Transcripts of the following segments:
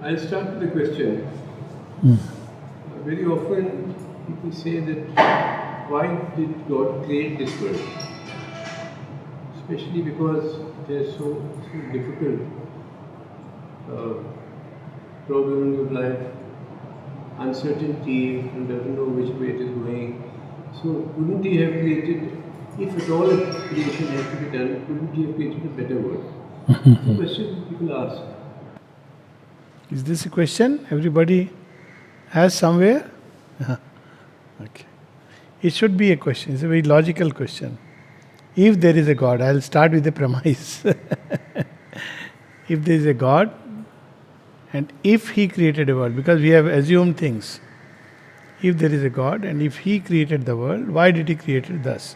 I'll start with the question. Very often people say that why did God create this world? Especially because there's so difficult uh, problems of life, uncertainty, and doesn't know which way it is going. So couldn't he have created, if at all creation had to be done, couldn't he have created a better world? The question people ask. Is this a question everybody has somewhere? Okay. It should be a question. It's a very logical question. If there is a God, I'll start with the premise. If there is a God, and if He created a world, because we have assumed things. If there is a God, and if He created the world, why did He create it thus?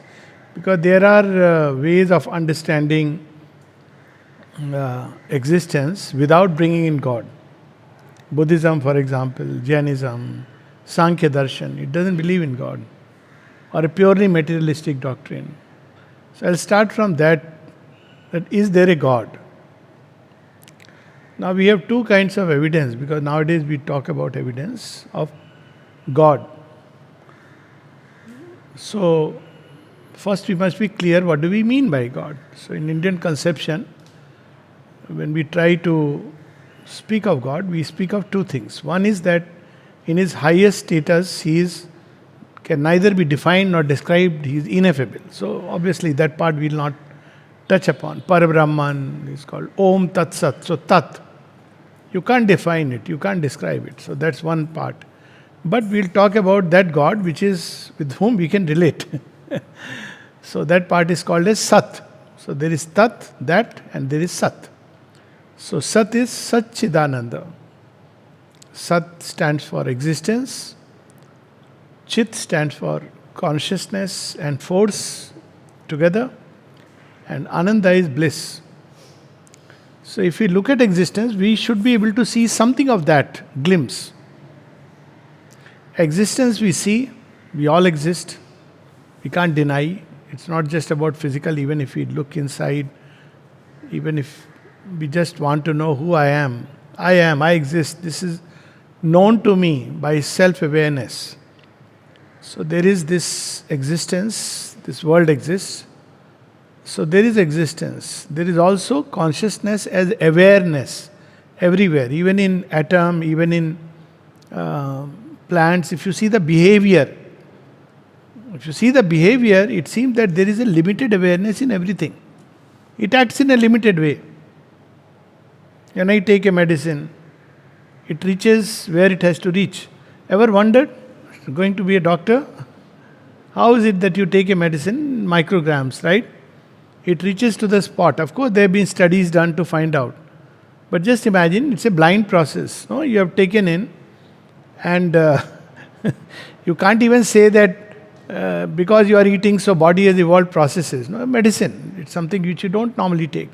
Because there are ways of understanding existence without bringing in God. Buddhism, for example, Jainism, Sankhya Darshan, it doesn't believe in God or a purely materialistic doctrine. So I'll start from that is there a God? Now we have two kinds of evidence because nowadays we talk about evidence of God. So first we must be clear what do we mean by God. So in Indian conception, when we try to speak of God, we speak of two things. One is that in his highest status, can neither be defined nor described, he is ineffable. So obviously that part we will not touch upon. Parabrahman is called Om Tat Sat. So Tat. You can't define it, you can't describe it. So that's one part. But we'll talk about that God which is with whom we can relate. So that part is called as Sat. So there is Tat, that, and there is Sat. So Sat is Satchidananda. Sat stands for existence, Chit stands for consciousness and force together, and Ananda is bliss. So if we look at existence, we should be able to see something of that glimpse. Existence we see, we all exist, we can't deny. It's not just about physical, even if we look inside, even if we just want to know who I am, I exist, this is known to me by self-awareness. So there is this existence, this world exists. So there is existence. There is also consciousness as awareness everywhere, even in atom, even in plants. If you see the behavior, it seems that there is a limited awareness in everything. It acts in a limited way. When I take a medicine, it reaches where it has to reach. Ever wondered? Going to be a doctor? How is it that you take a medicine, micrograms, right? It reaches to the spot. Of course, there have been studies done to find out. But just imagine, it's a blind process. No? You have taken in, and you can't even say that because you are eating, so body has evolved processes. No, medicine, it's something which you don't normally take.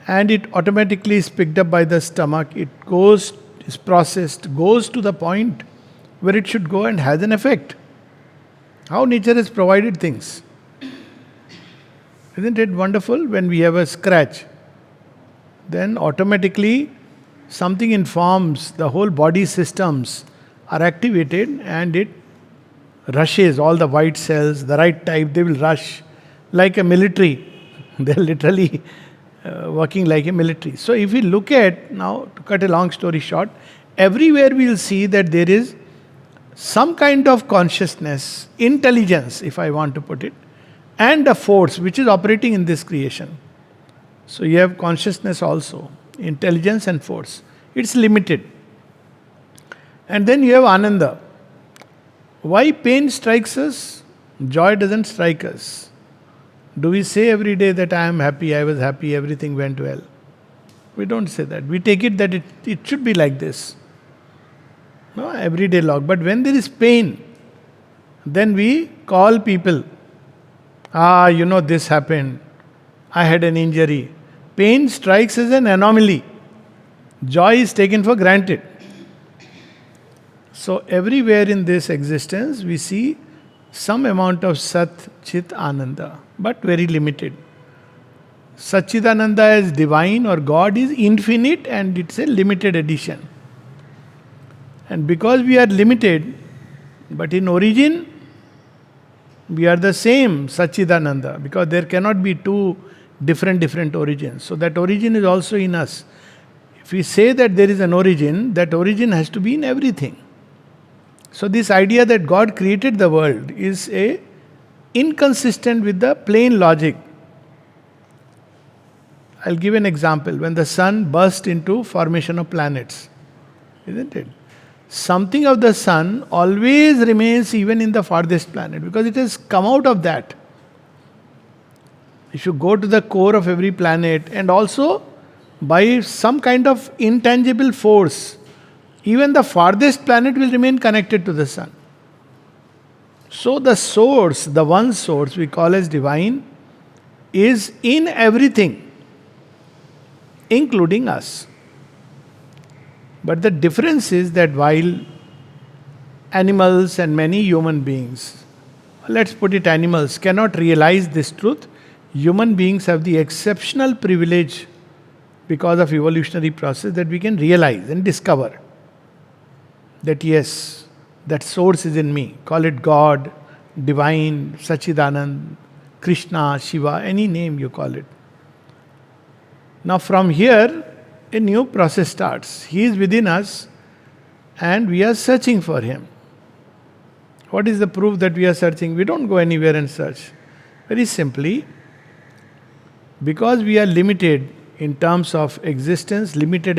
And it automatically is picked up by the stomach. It goes, is processed, goes to the point where it should go and has an effect. How nature has provided things. Isn't it wonderful? When we have a scratch, then automatically something informs, the whole body systems are activated and it rushes all the white cells, the right type, they will rush like a military. They're literally working like a military. So if we look at, now to cut a long story short, everywhere we will see that there is some kind of consciousness, intelligence, if I want to put it, and a force which is operating in this creation. So you have consciousness also, intelligence and force. It's limited. And then you have Ananda. Why pain strikes us? Joy doesn't strike us. Do we say every day that I am happy, I was happy, everything went well? We don't say that. We take it that it should be like this. No, everyday log. But when there is pain, then we call people. This happened. I had an injury. Pain strikes as an anomaly. Joy is taken for granted. So everywhere in this existence, we see some amount of Sat, Chit, Ananda, but very limited. Satchidananda is divine or God is infinite and it's a limited edition. And because we are limited, but in origin, we are the same Satchidananda, because there cannot be two different origins. So that origin is also in us. If we say that there is an origin, that origin has to be in everything. So this idea that God created the world is inconsistent with the plain logic. I'll give an example. When the sun burst into formation of planets, isn't it? Something of the sun always remains even in the farthest planet because it has come out of that. If you go to the core of every planet, and also by some kind of intangible force, even the farthest planet will remain connected to the sun. So the source, the one source we call as divine, is in everything, including us. But the difference is that while animals and many human beings, let's put it animals, cannot realize this truth, human beings have the exceptional privilege because of evolutionary process that we can realize and discover that yes, that source is in me. Call it God, divine, Sachidanand, Krishna, Shiva, any name you call it. Now from here, a new process starts. He is within us and we are searching for Him. What is the proof that we are searching? We don't go anywhere and search. Very simply, because we are limited in terms of existence, limited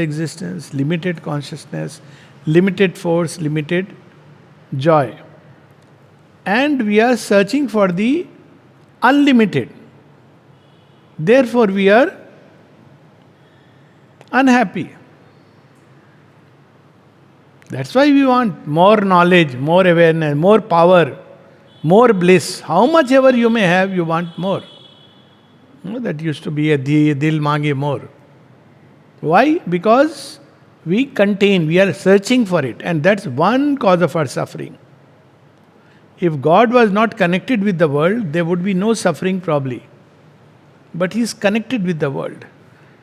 consciousness, limited force, limited joy. And we are searching for the unlimited. Therefore, we are unhappy. That's why we want more knowledge, more awareness, more power, more bliss. How much ever you may have, you want more. That used to be a dil mange more. Why? Because we are searching for it, and that's one cause of our suffering. If God was not connected with the world, there would be no suffering probably. But He is connected with the world.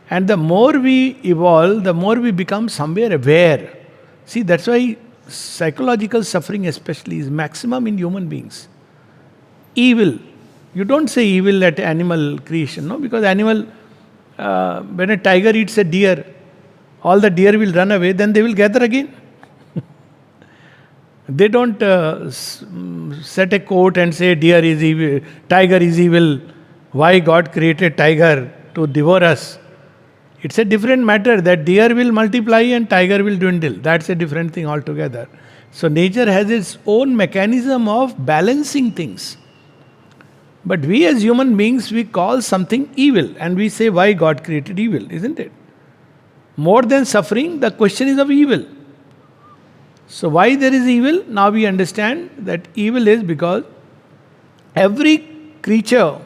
And the more we evolve, the more we become somewhere aware. See, that's why psychological suffering especially is maximum in human beings. Evil. You don't say evil at animal creation, no? Because when a tiger eats a deer, all the deer will run away, then they will gather again. They don't set a quote and say deer is evil, tiger is evil. Why God created tiger to devour us? It's a different matter that deer will multiply and tiger will dwindle. That's a different thing altogether. So nature has its own mechanism of balancing things. But we as human beings, we call something evil and we say why God created evil, isn't it? More than suffering, the question is of evil. So why there is evil? Now we understand that evil is because every creature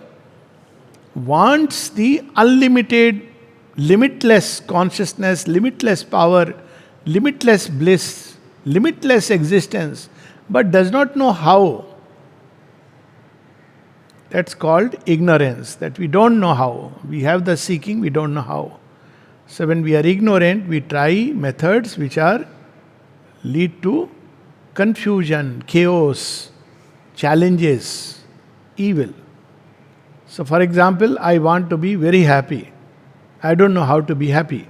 wants the unlimited, limitless consciousness, limitless power, limitless bliss, limitless existence, but does not know how. That's called ignorance, that we don't know how. We have the seeking, we don't know how. So when we are ignorant, we try methods which lead to confusion, chaos, challenges, evil. So for example, I want to be very happy. I don't know how to be happy.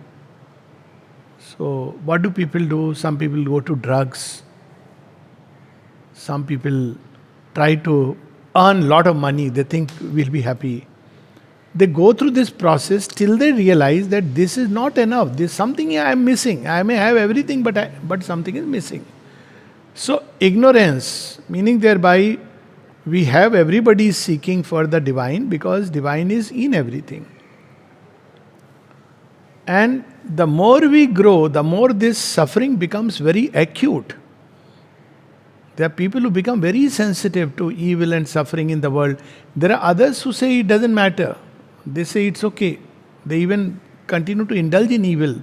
So what do people do? Some people go to drugs. Some people try to earn a lot of money. They think we'll be happy. They go through this process till they realize that this is not enough. There's something I am missing. I may have everything, but something is missing. So ignorance, meaning thereby we have everybody seeking for the divine because divine is in everything. And the more we grow, the more this suffering becomes very acute. There are people who become very sensitive to evil and suffering in the world. There are others who say it doesn't matter. They say it's okay. They even continue to indulge in evil.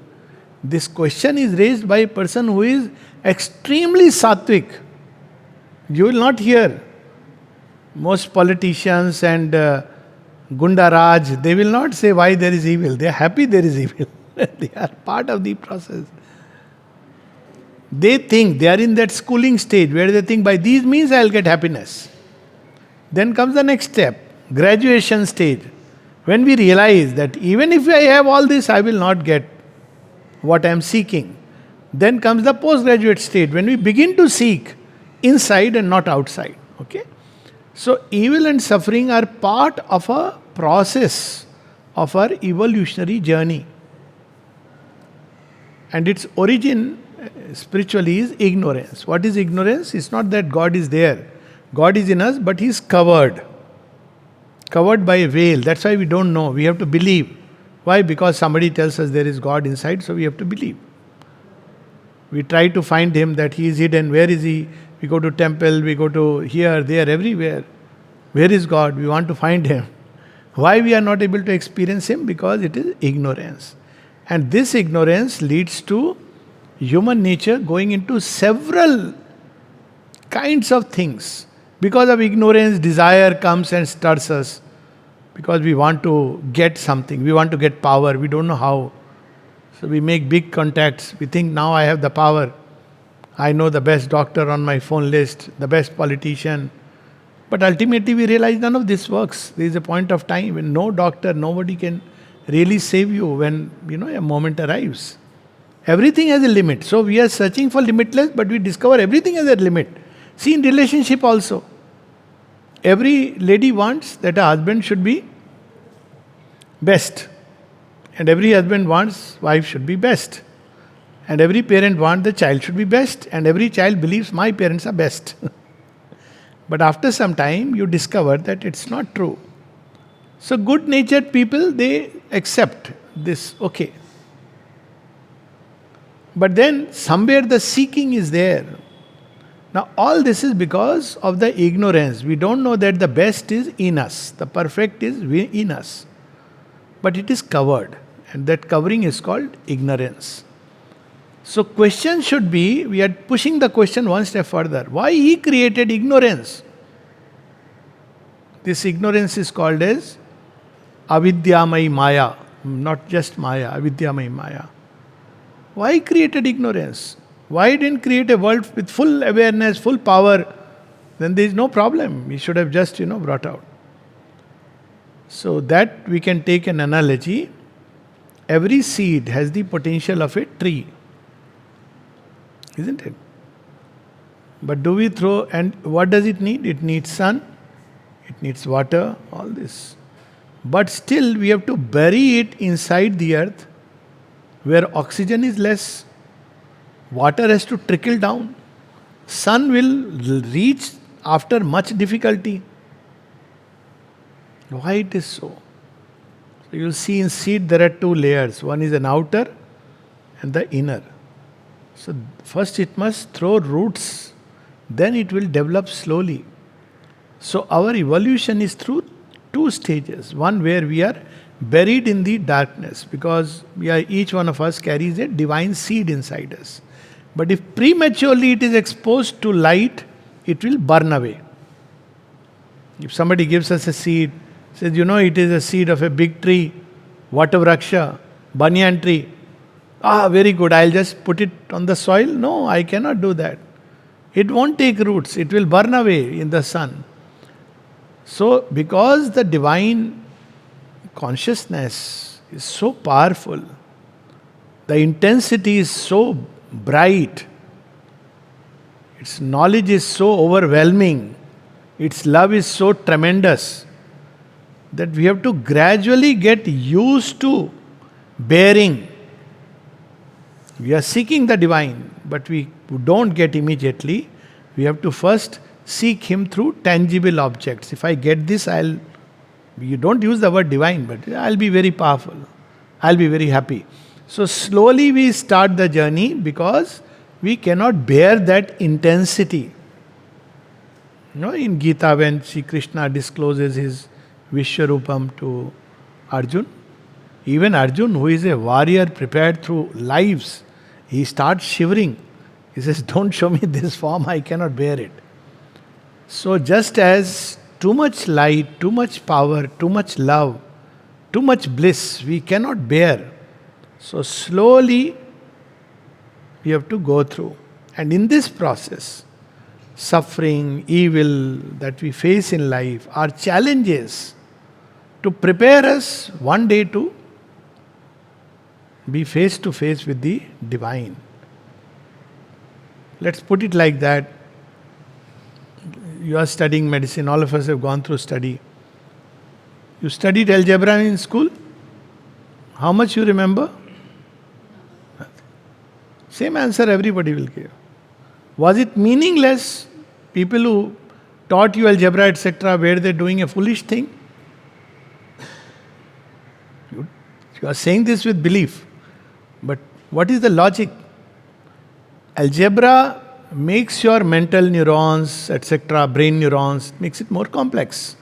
This question is raised by a person who is extremely sattvic. You will not hear most politicians and Gunda Raj, they will not say why there is evil. They are happy there is evil. They are part of the process. They think they are in that schooling stage where they think by these means I'll get happiness. Then comes the next step, graduation stage. When we realize that even if I have all this, I will not get what I am seeking. Then comes the postgraduate state when we begin to seek inside and not outside. Okay? So, evil and suffering are part of a process of our evolutionary journey. And its origin spiritually is ignorance. What is ignorance? It's not that God is there. God is in us, but He is covered. Covered by a veil. That's why we don't know. We have to believe. Why? Because somebody tells us there is God inside, so we have to believe. We try to find Him, that He is hidden. Where is He? We go to temple, we go to here, there, everywhere. Where is God? We want to find Him. Why we are not able to experience Him? Because it is ignorance. And this ignorance leads to human nature going into several kinds of things. Because of ignorance, desire comes and stirs us. Because we want to get something, we want to get power, we don't know how. So we make big contacts. We think now I have the power. I know the best doctor on my phone list, the best politician. But ultimately we realize none of this works. There is a point of time when no doctor, nobody can really save you when a moment arrives. Everything has a limit. So we are searching for limitless, but we discover everything has a limit. See, in relationship also, every lady wants that a husband should be best. And every husband wants wife should be best. And every parent wants the child should be best. And every child believes my parents are best. But after some time, you discover that it's not true. So good-natured people, they accept this, okay. But then somewhere the seeking is there. Now all this is because of the ignorance. We don't know that the best is in us. The perfect is in us. But it is covered. And that covering is called ignorance. So question should be, we are pushing the question one step further. Why He created ignorance? This ignorance is called as avidyamai maya. Not just maya, avidyamai maya. Why He created ignorance? Why He didn't create a world with full awareness, full power? Then there is no problem. He should have just, brought out. So that we can take an analogy. Every seed has the potential of a tree. Isn't it? But do we throw, and what does it need? It needs sun, it needs water, all this. But still we have to bury it inside the earth where oxygen is less. Water has to trickle down. Sun will reach after much difficulty. Why it is so? So you'll see in seed there are two layers. One is an outer and the inner. So first it must throw roots, then it will develop slowly. So our evolution is through two stages. One where we are buried in the darkness because each one of us carries a divine seed inside us. But if prematurely it is exposed to light, it will burn away. If somebody gives us a seed, says, it is a seed of a big tree, Vatavraksha, banyan tree. Very good, I'll just put it on the soil. No, I cannot do that. It won't take roots, it will burn away in the sun. So, because the divine consciousness is so powerful, the intensity is so bright, its knowledge is so overwhelming, its love is so tremendous, that we have to gradually get used to bearing. We are seeking the divine, but we don't get immediately. We have to first seek Him through tangible objects. If I get this, you don't use the word divine, but I'll be very powerful. I'll be very happy. So slowly we start the journey because we cannot bear that intensity. In Gita, when Sri Krishna discloses his Vishwarupam to Arjun, even Arjun, who is a warrior prepared through lives, he starts shivering. He says, don't show me this form, I cannot bear it. So just as too much light, too much power, too much love, too much bliss we cannot bear. So slowly we have to go through. And in this process, suffering, evil that we face in life are challenges to prepare us one day to be face to face with the divine. Let's put it like that. You are studying medicine, all of us have gone through study. You studied algebra in school? How much you remember? Same answer everybody will give. Was it meaningless? People who taught you algebra, etc., were they doing a foolish thing? You are saying this with belief. But what is the logic? Algebra makes your mental neurons, etc., brain neurons, makes it more complex.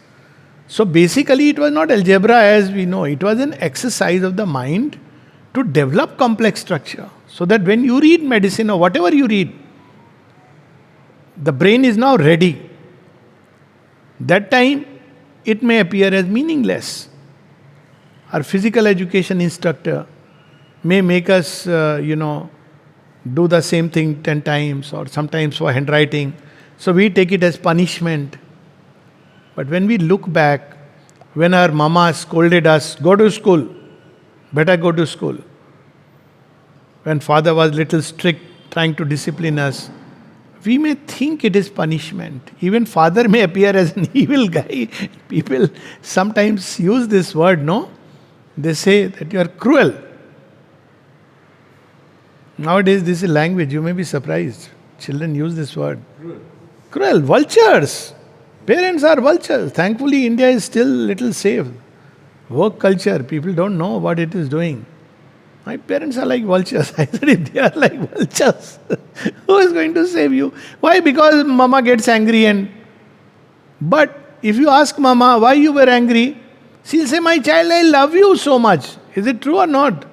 So basically, it was not algebra as we know, it was an exercise of the mind to develop complex structure. So that when you read medicine or whatever you read, the brain is now ready. That time, it may appear as meaningless. Our physical education instructor may make us, do the same thing 10 times or sometimes for handwriting. So we take it as punishment. But when we look back, when our mama scolded us, go to school, better go to school. When father was little strict, trying to discipline us, we may think it is punishment. Even father may appear as an evil guy. People sometimes use this word, no? They say that you are cruel. Nowadays, this is language, you may be surprised. Children use this word. Cruel, vultures. Parents are vultures. Thankfully, India is still little safe. Work culture, people don't know what it is doing. My parents are like vultures. I said, if they are like vultures, who is going to save you? Why? Because mama gets angry But if you ask mama why you were angry, she'll say, my child, I love you so much. Is it true or not?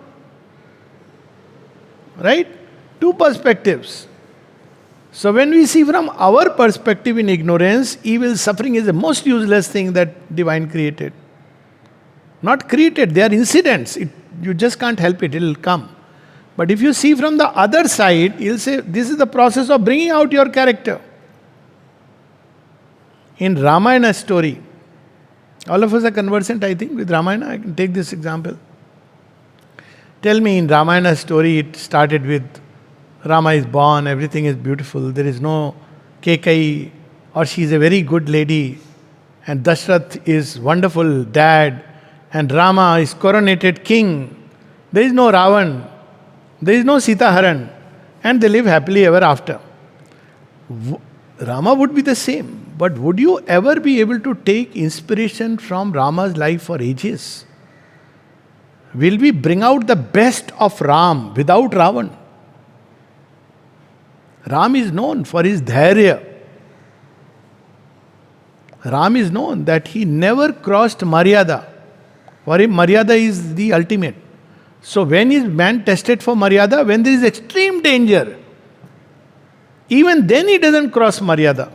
Right? Two perspectives. So when we see from our perspective in ignorance, evil, suffering is the most useless thing that divine created. Not created, they are incidents. You just can't help it, it will come. But if you see from the other side, you'll say, this is the process of bringing out your character. In Ramayana story, all of us are conversant, I think, with Ramayana. I can take this example. Tell me, in Ramayana story, it started with Rama is born, everything is beautiful, there is no Kekai, or she is a very good lady, and Dashrath is wonderful dad, and Rama is coronated king. There is no Ravan, there is no Sita Haran, and they live happily ever after. Rama would be the same, but would you ever be able to take inspiration from Rama's life for ages? Will we bring out the best of Ram without Ravan? Ram is known for his dhairya. Ram is known that he never crossed Maryada. For him, Maryada is the ultimate. So when is man tested for Maryada? When there is extreme danger. Even then he doesn't cross Maryada.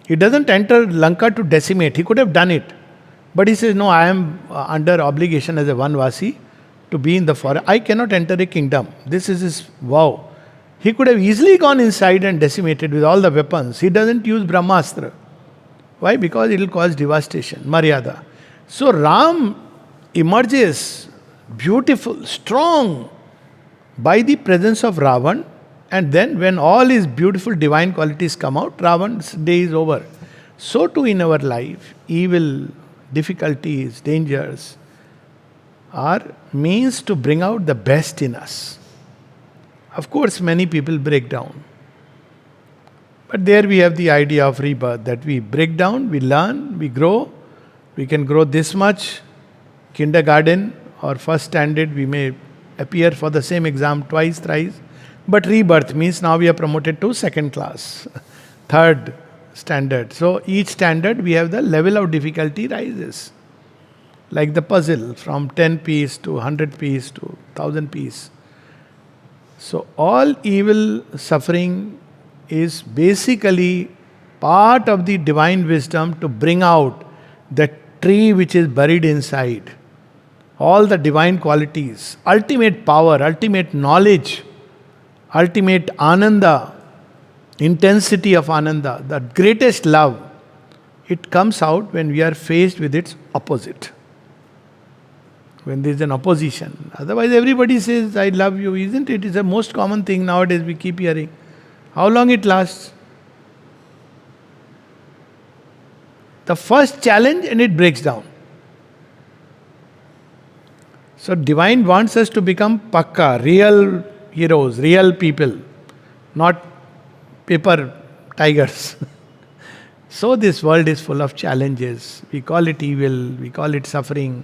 He doesn't enter Lanka to decimate. He could have done it. But he says, no, I am under obligation as a Vanvasi to be in the forest. I cannot enter a kingdom. This is his vow. He could have easily gone inside and decimated with all the weapons. He doesn't use Brahmastra. Why? Because it will cause devastation, Maryada. So Ram emerges beautiful, strong by the presence of Ravan, and then when all his beautiful divine qualities come out, Ravan's day is over. So too in our life, evil, difficulties, dangers are means to bring out the best in us. Of course, many people break down. But there we have the idea of rebirth, that we break down, we learn, we grow. We can grow this much. Kindergarten or first standard, we may appear for the same exam twice, thrice. But rebirth means now we are promoted to second class, third standard. So each standard we have the level of difficulty rises. Like the puzzle from 10 piece to 100 piece to 1000 piece. So all evil suffering is basically part of the divine wisdom to bring out the tree which is buried inside. All the divine qualities, ultimate power, ultimate knowledge, ultimate ananda, intensity of ananda, the greatest love, it comes out when we are faced with its opposite. When there is an opposition. Otherwise, everybody says, I love you, isn't it? It's the most common thing nowadays we keep hearing. How long it lasts? The first challenge and it breaks down. So, divine wants us to become pakka, real heroes, real people, not paper tigers. So, this world is full of challenges. We call it evil, we call it suffering.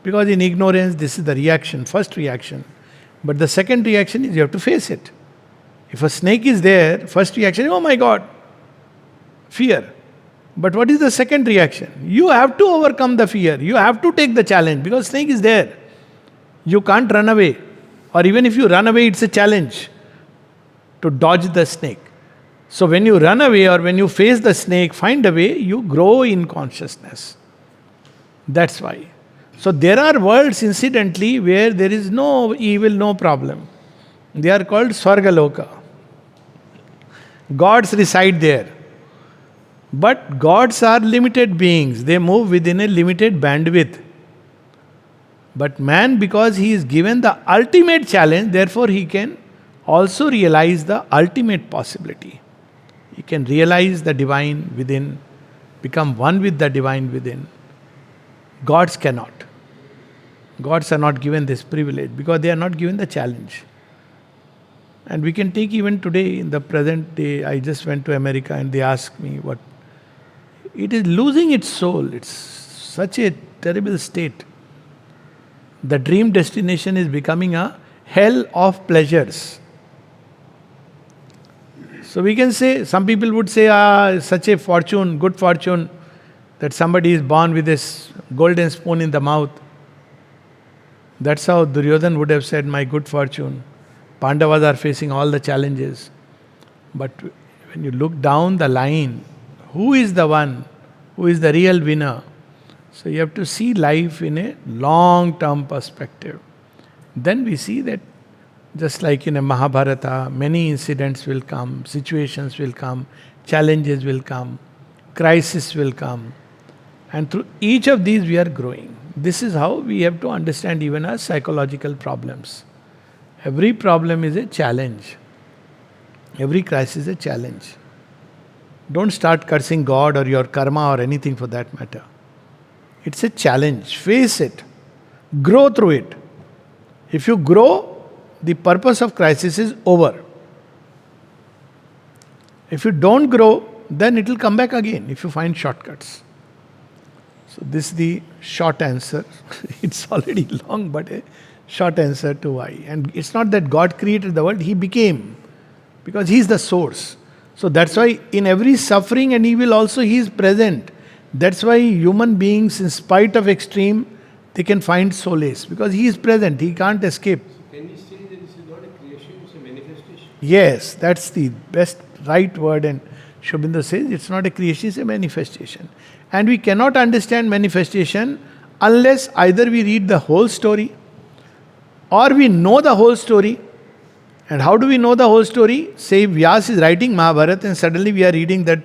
Because in ignorance, this is the reaction, first reaction. But the second reaction is you have to face it. If a snake is there, first reaction, oh my God, fear. But what is the second reaction? You have to overcome the fear. You have to take the challenge because snake is there. You can't run away. Or even if you run away, it's a challenge to dodge the snake. So when you run away or when you face the snake, find a way, you grow in consciousness. That's why. So there are worlds, incidentally, where there is no evil, no problem. They are called Swargaloka. Gods reside there. But gods are limited beings. They move within a limited bandwidth. But man, because he is given the ultimate challenge, therefore he can also realize the ultimate possibility. He can realize the divine within, become one with the divine within. Gods cannot. Gods are not given this privilege because they are not given the challenge. And we can take even today, in the present day, I just went to America and they asked me what. It is losing its soul. It's such a terrible state. The dream destination is becoming a hell of pleasures. So we can say, some people would say, such a fortune, good fortune, that somebody is born with this golden spoon in the mouth. That's how Duryodhan would have said, my good fortune. Pandavas are facing all the challenges. But when you look down the line, who is the one who is the real winner? So you have to see life in a long-term perspective. Then we see that just like in a Mahabharata, many incidents will come, situations will come, challenges will come, crisis will come. And through each of these we are growing. This is how we have to understand even our psychological problems. Every problem is a challenge. Every crisis is a challenge. Don't start cursing God or your karma or anything for that matter. It's a challenge. Face it. Grow through it. If you grow, the purpose of crisis is over. If you don't grow, then it will come back again if you find shortcuts. So this is the short answer. It's already long, but a short answer to why. And it's not that God created the world, He became. Because He is the source. So that's why in every suffering and evil also He is present. That's why human beings, in spite of extreme, they can find solace. Because He is present, He can't escape. So can we say that this is not a creation, it's a manifestation? Yes, that's the best right word. And Aurobindo says it's not a creation, it's a manifestation. And we cannot understand manifestation unless either we read the whole story or we know the whole story. And how do we know the whole story? Say Vyas is writing Mahabharata and suddenly we are reading that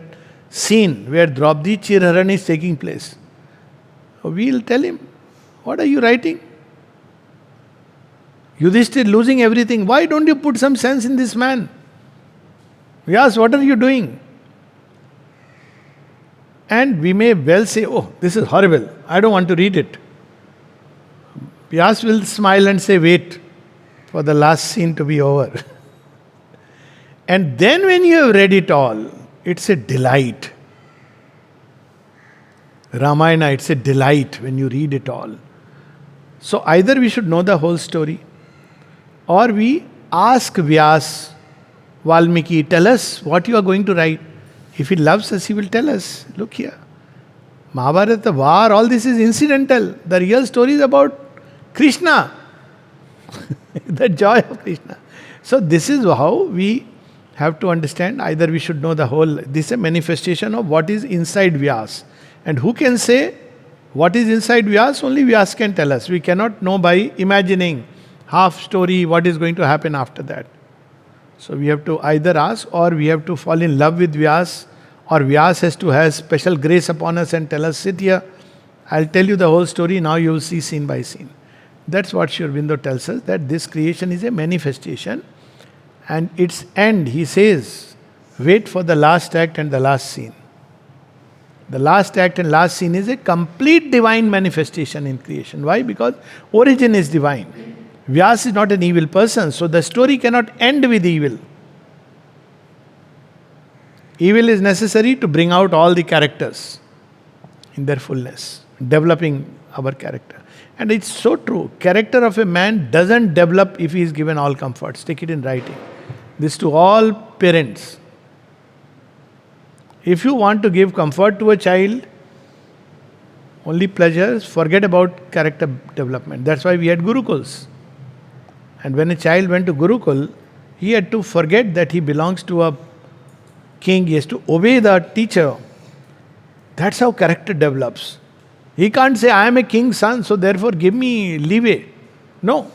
scene where Draupadi Chirharan is taking place. We'll tell him, what are you writing? Yudhishthir losing everything. Why don't you put some sense in this man? Vyas, what are you doing? And we may well say, oh, this is horrible. I don't want to read it. Vyas will smile and say, wait for the last scene to be over. And then when you have read it all, it's a delight. Ramayana, it's a delight when you read it all. So either we should know the whole story, or we ask Vyas, Valmiki, tell us what you are going to write. If he loves us, he will tell us. Look here. Mahabharata, war, all this is incidental. The real story is about Krishna. The joy of Krishna. So this is how we have to understand, either we should know the whole, this is a manifestation of what is inside Vyas. And who can say what is inside Vyas? Only Vyas can tell us. We cannot know by imagining half story what is going to happen after that. So we have to either ask, or we have to fall in love with Vyas, or Vyas has to have special grace upon us and tell us, sit here, I'll tell you the whole story, now you will see scene by scene. That's what Sri Aurobindo tells us, that this creation is a manifestation, and its end, he says, wait for the last act and the last scene. The last act and last scene is a complete divine manifestation in creation. Why? Because origin is divine. Vyas is not an evil person, so the story cannot end with evil. Evil is necessary to bring out all the characters in their fullness, developing our character. And it's so true. Character of a man doesn't develop if he is given all comforts. Take it in writing. This to all parents. If you want to give comfort to a child, only pleasures, forget about character development. That's why we had Gurukuls. And when a child went to Gurukul, he had to forget that he belongs to a king. He has to obey the teacher. That's how character develops. He can't say, I am a king's son, so therefore give me leeway. No.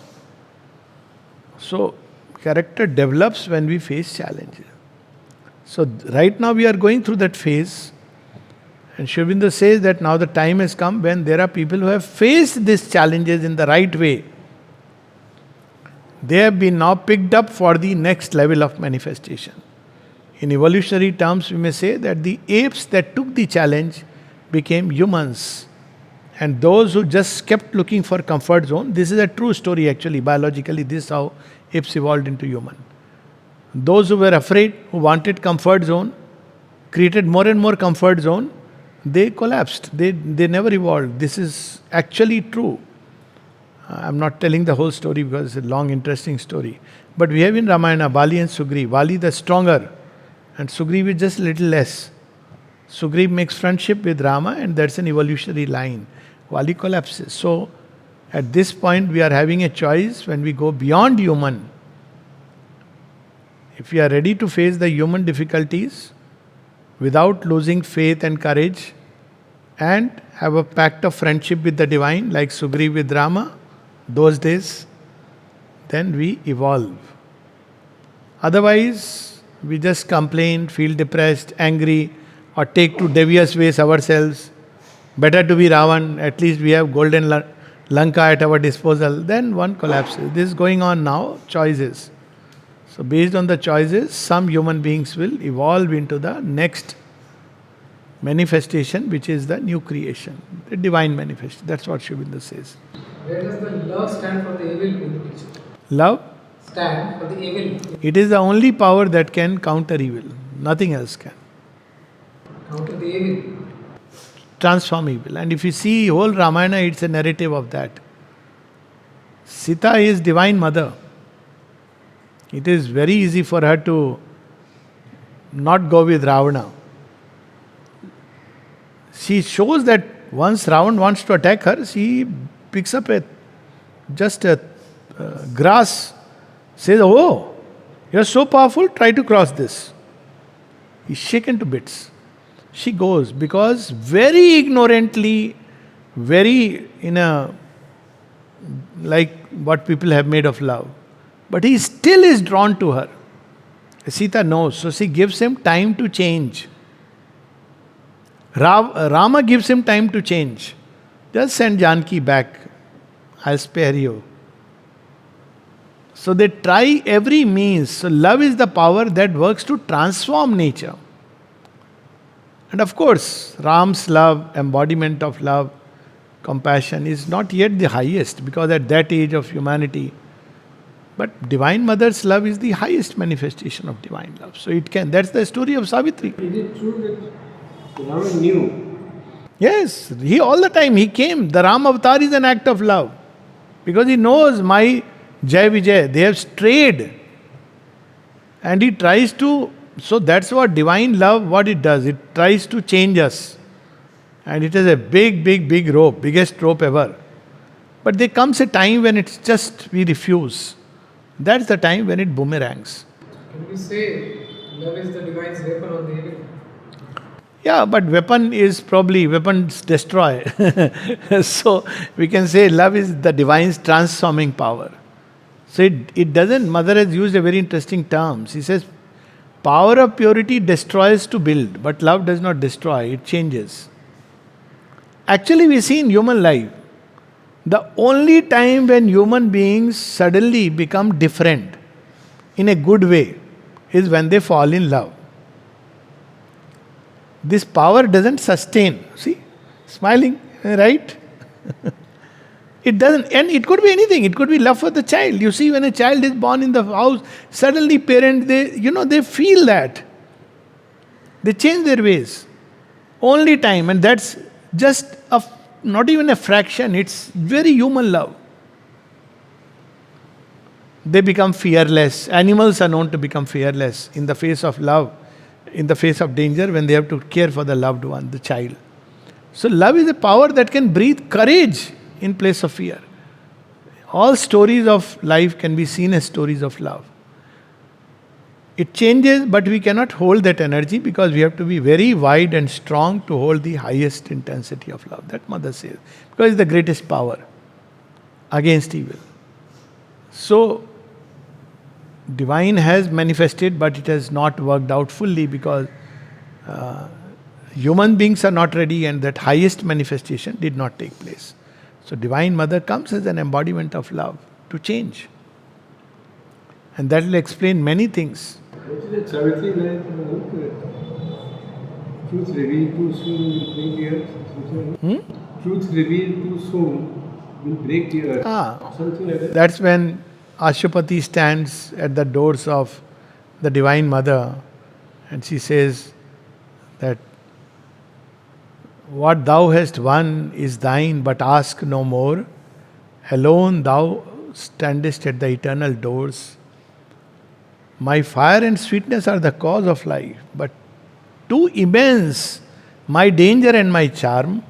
So, character develops when we face challenges. So, right now we are going through that phase. And Sri Aurobindo says that now the time has come when there are people who have faced these challenges in the right way. They have been now picked up for the next level of manifestation. In evolutionary terms, we may say that the apes that took the challenge became humans. And those who just kept looking for comfort zone, this is a true story actually, biologically, this is how apes evolved into human. Those who were afraid, who wanted comfort zone, created more and more comfort zone, they collapsed. They never evolved. This is actually true. I'm not telling the whole story because it's a long, interesting story. But we have in Ramayana, Bali and Sugriv. Bali the stronger, and Sugriv is just a little less. Sugriv makes friendship with Rama, and that's an evolutionary line. Bali collapses. So, at this point, we are having a choice when we go beyond human. If we are ready to face the human difficulties without losing faith and courage, and have a pact of friendship with the divine, like Sugriv with Rama, those days, then we evolve. Otherwise, we just complain, feel depressed, angry, or take to devious ways ourselves. Better to be Ravan, at least we have golden Lanka at our disposal. Then one collapses. This is going on now, choices. So based on the choices, some human beings will evolve into the next manifestation, which is the new creation, the divine manifestation. That's what Sri Aurobindo says. Where does the love stand for the evil in the picture? Love, Stand for the evil. it is the only power that can counter evil. Nothing else can. Counter the evil. Transform evil. And if you see whole Ramayana, it's a narrative of that. Sita is divine mother. It is very easy for her to not go with Ravana. She shows that once Ravan wants to attack her, she picks up just a grass, says, "Oh, you're so powerful, try to cross this." He's shaken to bits. She goes because very ignorantly, very like what people have made of love. But he still is drawn to her. Sita knows, so she gives him time to change. Rama gives him time to change. Just send Janki back. I'll spare you. So they try every means. So love is the power that works to transform nature. And of course, Ram's love, embodiment of love, compassion is not yet the highest, because at that age of humanity. But Divine Mother's love is the highest manifestation of divine love. So it can. That's the story of Savitri. Is it true that Ram knew? Yes, he all the time he came. The Ram avatar is an act of love. Because he knows my Jai Vijay, they have strayed. And he tries to, so that's what divine love, what it does. It tries to change us. And it is a big rope, biggest rope ever. But there comes a time when it's just, we refuse. That's the time when it boomerangs. Can we say Love is the divine's weapon on the evil. Yeah, but weapons destroy. So we can say love is the divine's transforming power. So it doesn't, Mother has used a very interesting term. She says, power of purity destroys to build, but love does not destroy, it changes. Actually, we see in human life, the only time when human beings suddenly become different in a good way is when they fall in love. This power doesn't sustain. See, smiling, right? It doesn't, and it could be anything. It could be love for the child. You see, when a child is born in the house, suddenly parents, they feel that. They change their ways. Only time, and that's just not even a fraction, it's very human love. They become fearless. Animals are known to become fearless in the face of love, in the face of danger, when they have to care for the loved one, the child. So, love is a power that can breathe courage in place of fear. All stories of life can be seen as stories of love. It changes, but we cannot hold that energy because we have to be very wide and strong to hold the highest intensity of love. That Mother says. Because it's the greatest power against evil. So, divine has manifested, but it has not worked out fully because human beings are not ready and that highest manifestation did not take place. So, Divine Mother comes as an embodiment of love to change. And that will explain many things. What is that Savitri line? Truth revealed too soon will break the earth. Truth revealed too soon will break the earth. Something like that. That's when Ashwapati stands at the doors of the Divine Mother and she says that what thou hast won is thine, but ask no more. Alone thou standest at the eternal doors. My fire and sweetness are the cause of life, but too immense my danger and my charm.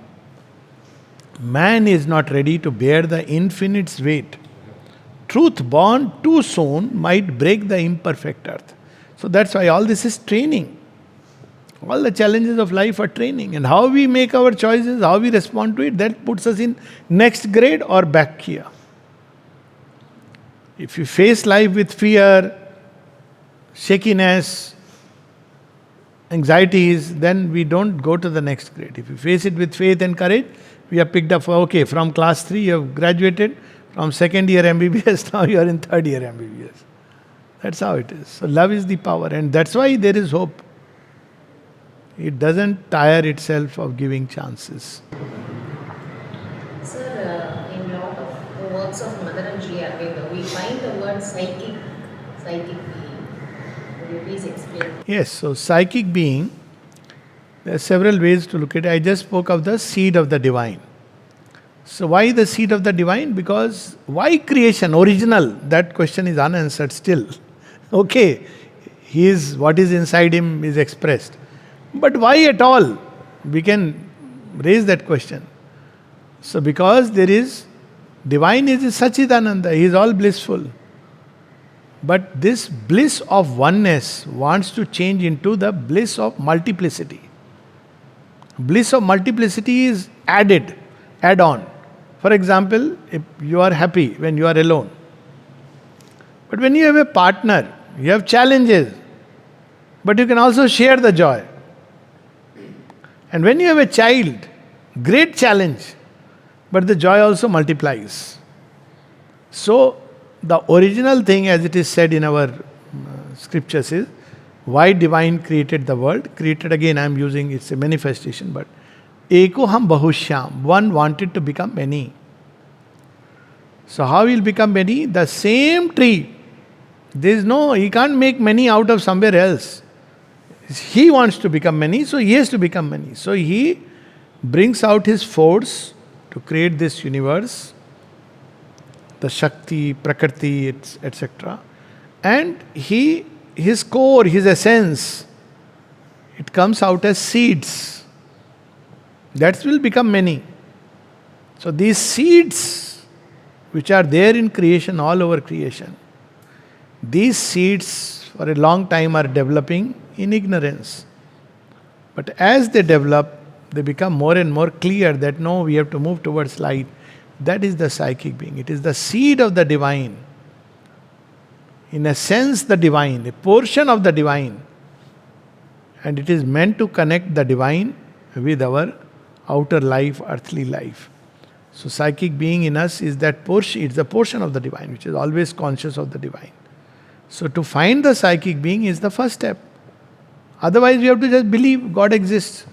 Man is not ready to bear the infinite's weight. Truth born too soon might break the imperfect earth. So that's why all this is training. All the challenges of life are training. And how we make our choices, how we respond to it, that puts us in next grade or back here. If you face life with fear, shakiness, anxieties, then we don't go to the next grade. If you face it with faith and courage, we are picked up, okay, from class 3 you have graduated, from second year MBBS, now you are in third year MBBS. That's how it is. So love is the power, and that's why there is hope. It doesn't tire itself of giving chances. Sir, in a lot of the works of Mother and Sri Aurobindo, we find the word psychic being. Would you please explain? Yes, so psychic being, there are several ways to look at it. I just spoke of the seed of the divine. So why the seed of the divine? Because why creation, original? That question is unanswered still. Okay, what is inside him is expressed. But why at all? We can raise that question. So because there is, divine is Sachidananda, he is all blissful. But this bliss of oneness wants to change into the bliss of multiplicity. Bliss of multiplicity is add on. For example, if you are happy when you are alone. But when you have a partner, you have challenges, but you can also share the joy. And when you have a child, great challenge, but the joy also multiplies. So, the original thing, as it is said in our scriptures, is why divine created the world. Created, again, I am using, it's a manifestation, but Eko ham bahushyam, one wanted to become many. So how will become many? The same tree. He can't make many out of somewhere else. He wants to become many, so he has to become many. So he brings out his force to create this universe, the Shakti, Prakriti, etc. And his core, his essence, it comes out as seeds. That will become many. So these seeds, which are there in creation, all over creation, these seeds for a long time are developing in ignorance. But as they develop, they become more and more clear that no, we have to move towards light. That is the psychic being. It is the seed of the divine. In a sense, the divine, a portion of the divine. And it is meant to connect the divine with our outer life, earthly life. So psychic being in us is that portion, it's the portion of the divine, which is always conscious of the divine. So to find the psychic being is the first step. Otherwise we have to just believe God exists.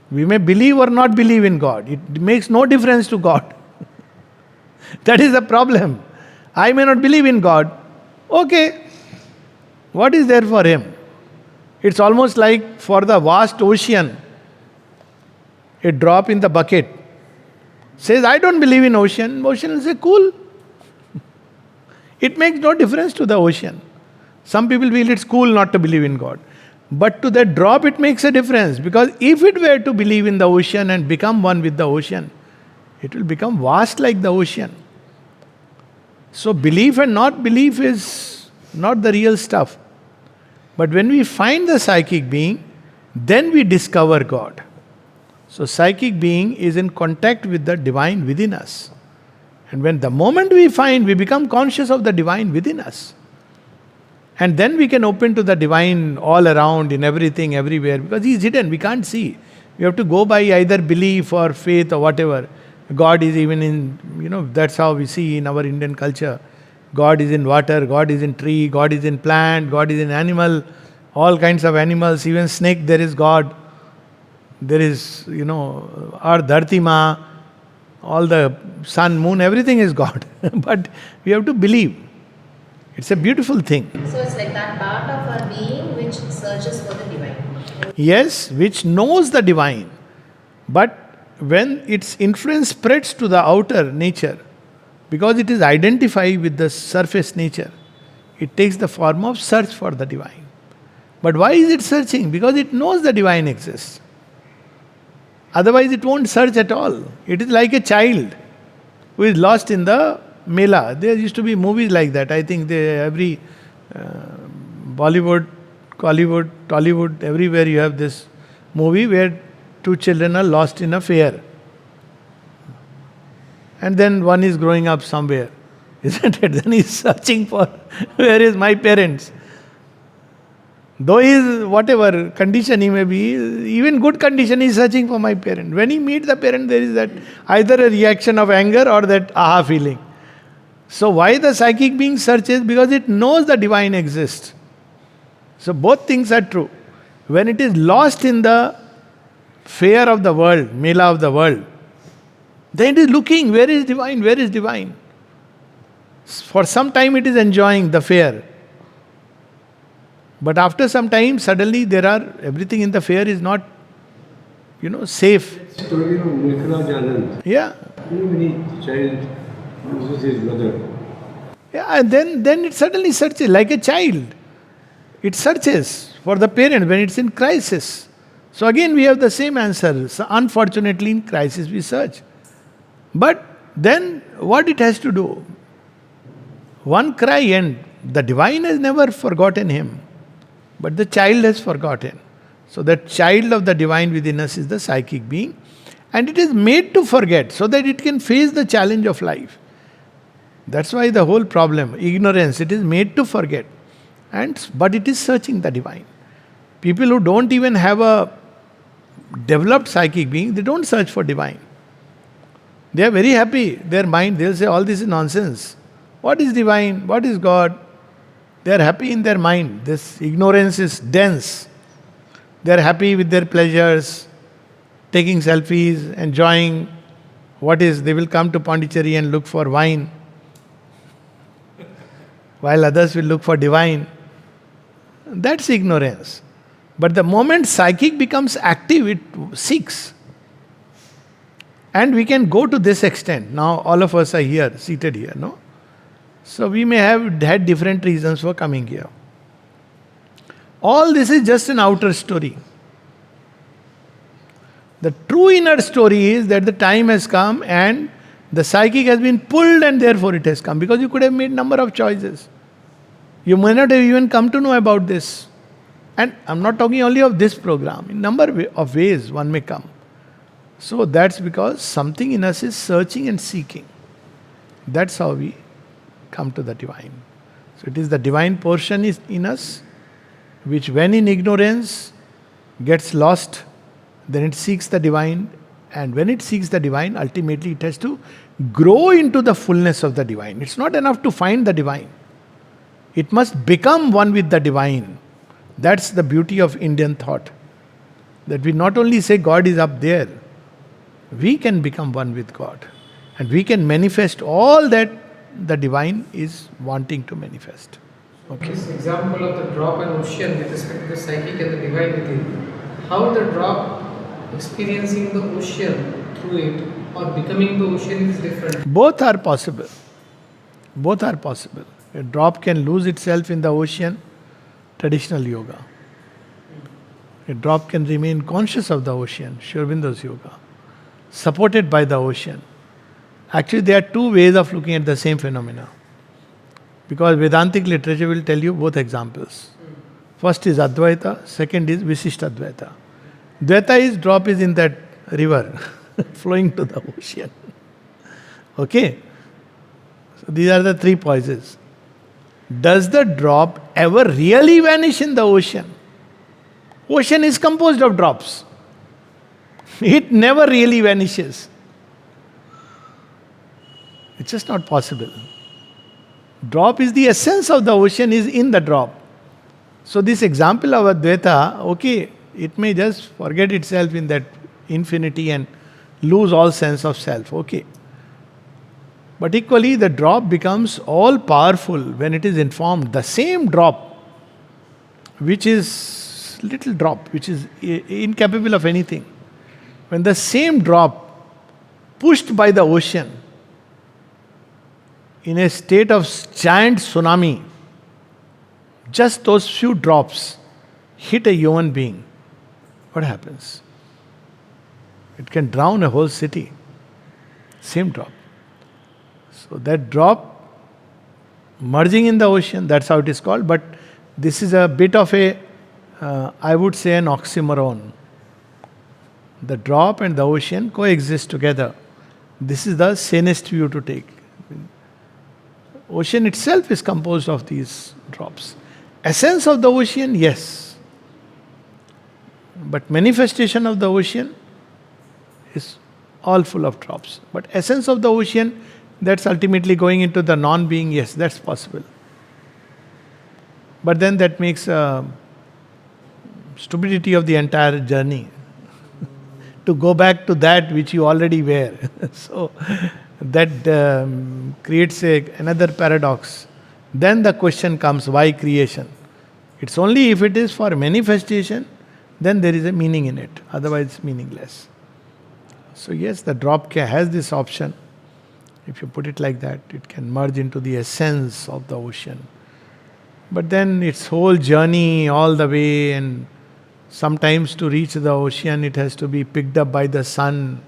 We may believe or not believe in God. It makes no difference to God. That is the problem. I may not believe in God. Okay. What is there for him? It's almost like for the vast ocean, a drop in the bucket. Says, I don't believe in ocean. Ocean will say, cool. It makes no difference to the ocean. Some people feel it's cool not to believe in God. But to that drop it makes a difference, because if it were to believe in the ocean and become one with the ocean, it will become vast like the ocean. So belief and not belief is not the real stuff. But when we find the psychic being, then we discover God. So psychic being is in contact with the divine within us. And when the moment we find, we become conscious of the divine within us. And then we can open to the divine all around, in everything, everywhere, because he is hidden, we can't see. We have to go by either belief or faith or whatever. God is even in, that's how we see in our Indian culture. God is in water, God is in tree, God is in plant, God is in animal, all kinds of animals, even snake there is God. There is, our Dharti Ma, all the sun, moon, everything is God. But we have to believe. It's a beautiful thing. So it's like that part of our being which searches for the divine. Yes, which knows the divine. But when its influence spreads to the outer nature, because it is identified with the surface nature, it takes the form of search for the divine. But why is it searching? Because it knows the divine exists. Otherwise it won't search at all. It is like a child who is lost in the Mela. There used to be movies like that. I think every Bollywood, Collywood, Tollywood, everywhere you have this movie where two children are lost in a fair. And then one is growing up somewhere, isn't it? Then he's searching for, where is my parents? Though he is whatever condition he may be, even good condition, he is searching for my parent. When he meets the parent, there is that either a reaction of anger or that aha feeling. So why the psychic being searches? Because it knows the divine exists. So both things are true. When it is lost in the fair of the world, Mela of the world, then it is looking, where is divine, where is divine? For some time it is enjoying the fair. But after some time, suddenly everything in the fair is not, safe. Story of Milkraj Anand. Yeah. When a child loses his mother. Yeah, and then it suddenly searches like a child. It searches for the parent when it's in crisis. So again we have the same answer. So unfortunately in crisis we search. But then what it has to do? One cry and the divine has never forgotten him. But the child has forgotten. So that child of the divine within us is the psychic being. And it is made to forget so that it can face the challenge of life. That's why the whole problem, ignorance, it is made to forget. But it is searching the divine. People who don't even have a developed psychic being, they don't search for divine. They are very happy. Their mind, they'll say, all this is nonsense. What is divine? What is God? They are happy in their mind. This ignorance is dense. They are happy with their pleasures, taking selfies, enjoying they will come to Pondicherry and look for wine, while others will look for divine. That's ignorance. But the moment psychic becomes active, it seeks. And we can go to this extent. Now all of us are here, seated here, no? So we may have had different reasons for coming here. All this is just an outer story. The true inner story is that the time has come and the psychic has been pulled and therefore it has come. Because you could have made number of choices. You may not have even come to know about this. And I'm not talking only of this program. In number of ways one may come. So that's because something in us is searching and seeking. That's how we come to the divine. So it is the divine portion is in us, which when in ignorance gets lost, then it seeks the divine. And when it seeks the divine, ultimately it has to grow into the fullness of the divine. It's not enough to find the divine. It must become one with the divine. That's the beauty of Indian thought. That we not only say God is up there, we can become one with God. And we can manifest all that the divine is wanting to manifest. Okay. This example of the drop and ocean with respect to the psychic and the divine within, how the drop experiencing the ocean through it or becoming the ocean is different. Both are possible. Both are possible. A drop can lose itself in the ocean, traditional yoga. A drop can remain conscious of the ocean, Aurobindo yoga, supported by the ocean. Actually, there are two ways of looking at the same phenomena. Because Vedantic literature will tell you both examples. First is Advaita, second is Visishtadvaita. Dvaita is drop is in that river, flowing to the ocean. Okay? So these are the three poises. Does the drop ever really vanish in the ocean? Ocean is composed of drops. It never really vanishes. It's just not possible. Drop is the essence of the ocean is in the drop. So this example of Advaita, okay, it may just forget itself in that infinity and lose all sense of self. Okay. But equally, the drop becomes all powerful when it is informed. The same drop, which is little drop, which is incapable of anything, when the same drop, pushed by the ocean, in a state of giant tsunami, just those few drops hit a human being, what happens? It can drown a whole city. Same drop. So that drop merging in the ocean, that's how it is called. But this is a bit of a, I would say, an oxymoron. The drop and the ocean coexist together. This is the sanest view to take. Ocean itself is composed of these drops. Essence of the ocean, yes. But manifestation of the ocean is all full of drops. But essence of the ocean, that's ultimately going into the non-being, yes, that's possible. But then that makes stupidity of the entire journey. To go back to that which you already were. So that creates another paradox. Then the question comes, why creation? It's only if it is for manifestation, then there is a meaning in it. Otherwise it's meaningless. So yes, the drop has this option. If you put it like that, it can merge into the essence of the ocean. But then its whole journey all the way, and sometimes to reach the ocean it has to be picked up by the sun,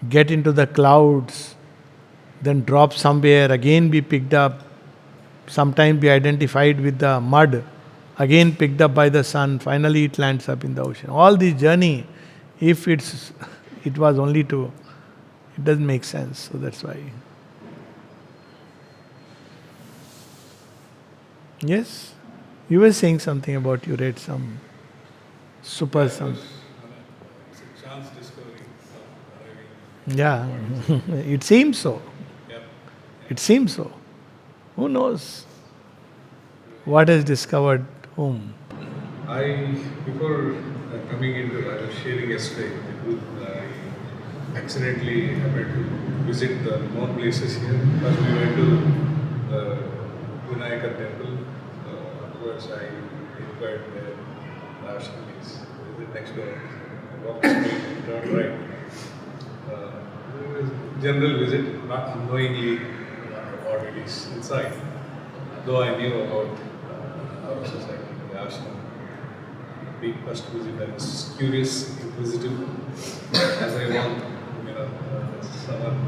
get into the clouds, then drop somewhere, again be picked up, sometimes be identified with the mud, again picked up by the sun, finally it lands up in the ocean. All this journey, if it was only to, it doesn't make sense. So that's why. Yes? You were saying something about you read some super some. It's a chance discovery. Yeah, it seems so. Yep. It seems so. Who knows what has discovered whom? Before coming into, I was sharing yesterday with the group, I accidentally happened to visit the known places here. First we went to the Vinayaka temple, afterwards I inquired the ashram is next door. I walked straight, turned right. It was general visit, not unknowingly what it is inside. Though I knew about our society, the ashram. Being first visit, I was curious, inquisitive, as I walked, someone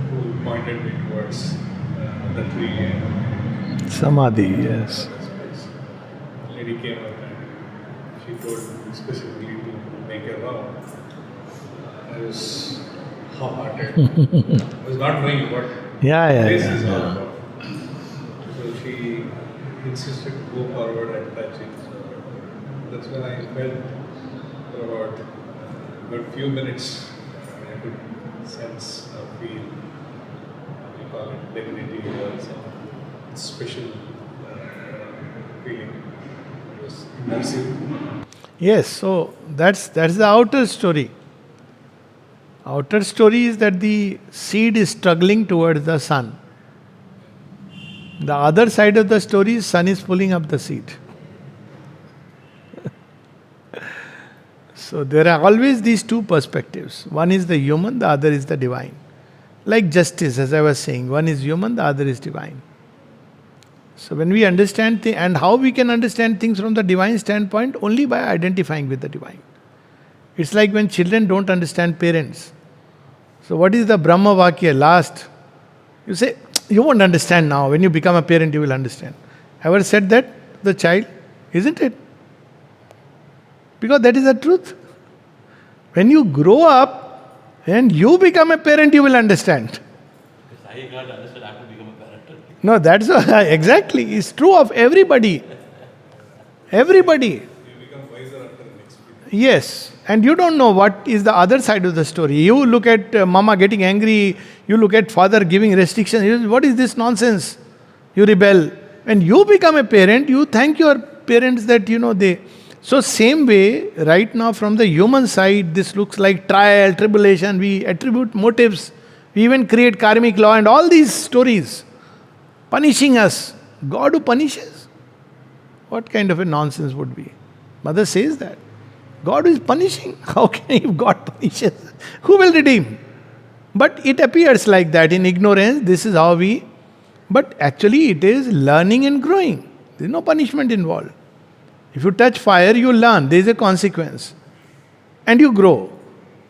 who pointed me towards the tree and Samadhi, yes. that space. A lady came up and she told me specifically to make a vow. I was half-hearted. I was not knowing what Yeah, yeah, this yeah, is all yeah. about. So she insisted to go forward and touch it. So that's when I felt for about a good few minutes. I could sense or feel, we call it divinity or some special feeling. It was immersive. Yes, so that's the outer story. Outer story is that the seed is struggling towards the sun. The other side of the story is sun is pulling up the seed. So there are always these two perspectives. One is the human, the other is the divine. Like justice, as I was saying, one is human, the other is divine. So when we understand and how we can understand things from the divine standpoint, only by identifying with the divine. It's like when children don't understand parents. So what is the Brahma Vakya last? You say, you won't understand now. When you become a parent, you will understand. Ever said that to the child? Isn't it? Because that is the truth. When you grow up and you become a parent, you will understand. I can't understand, I have to become a parent. No, that's exactly. It's true of everybody. Everybody. You become wiser after an experience. Yes. And you don't know what is the other side of the story. You look at mama getting angry, you look at father giving restrictions. You say, what is this nonsense? You rebel. When you become a parent, you thank your parents that, they. So, same way, right now from the human side, this looks like trial, tribulation. We attribute motives. We even create karmic law and all these stories. Punishing us. God who punishes? What kind of a nonsense would be? Mother says that. God is punishing. How can if God punishes? Who will redeem? But it appears like that in ignorance. This is how we. But actually, it is learning and growing. There is no punishment involved. If you touch fire, you learn. There is a consequence. And you grow.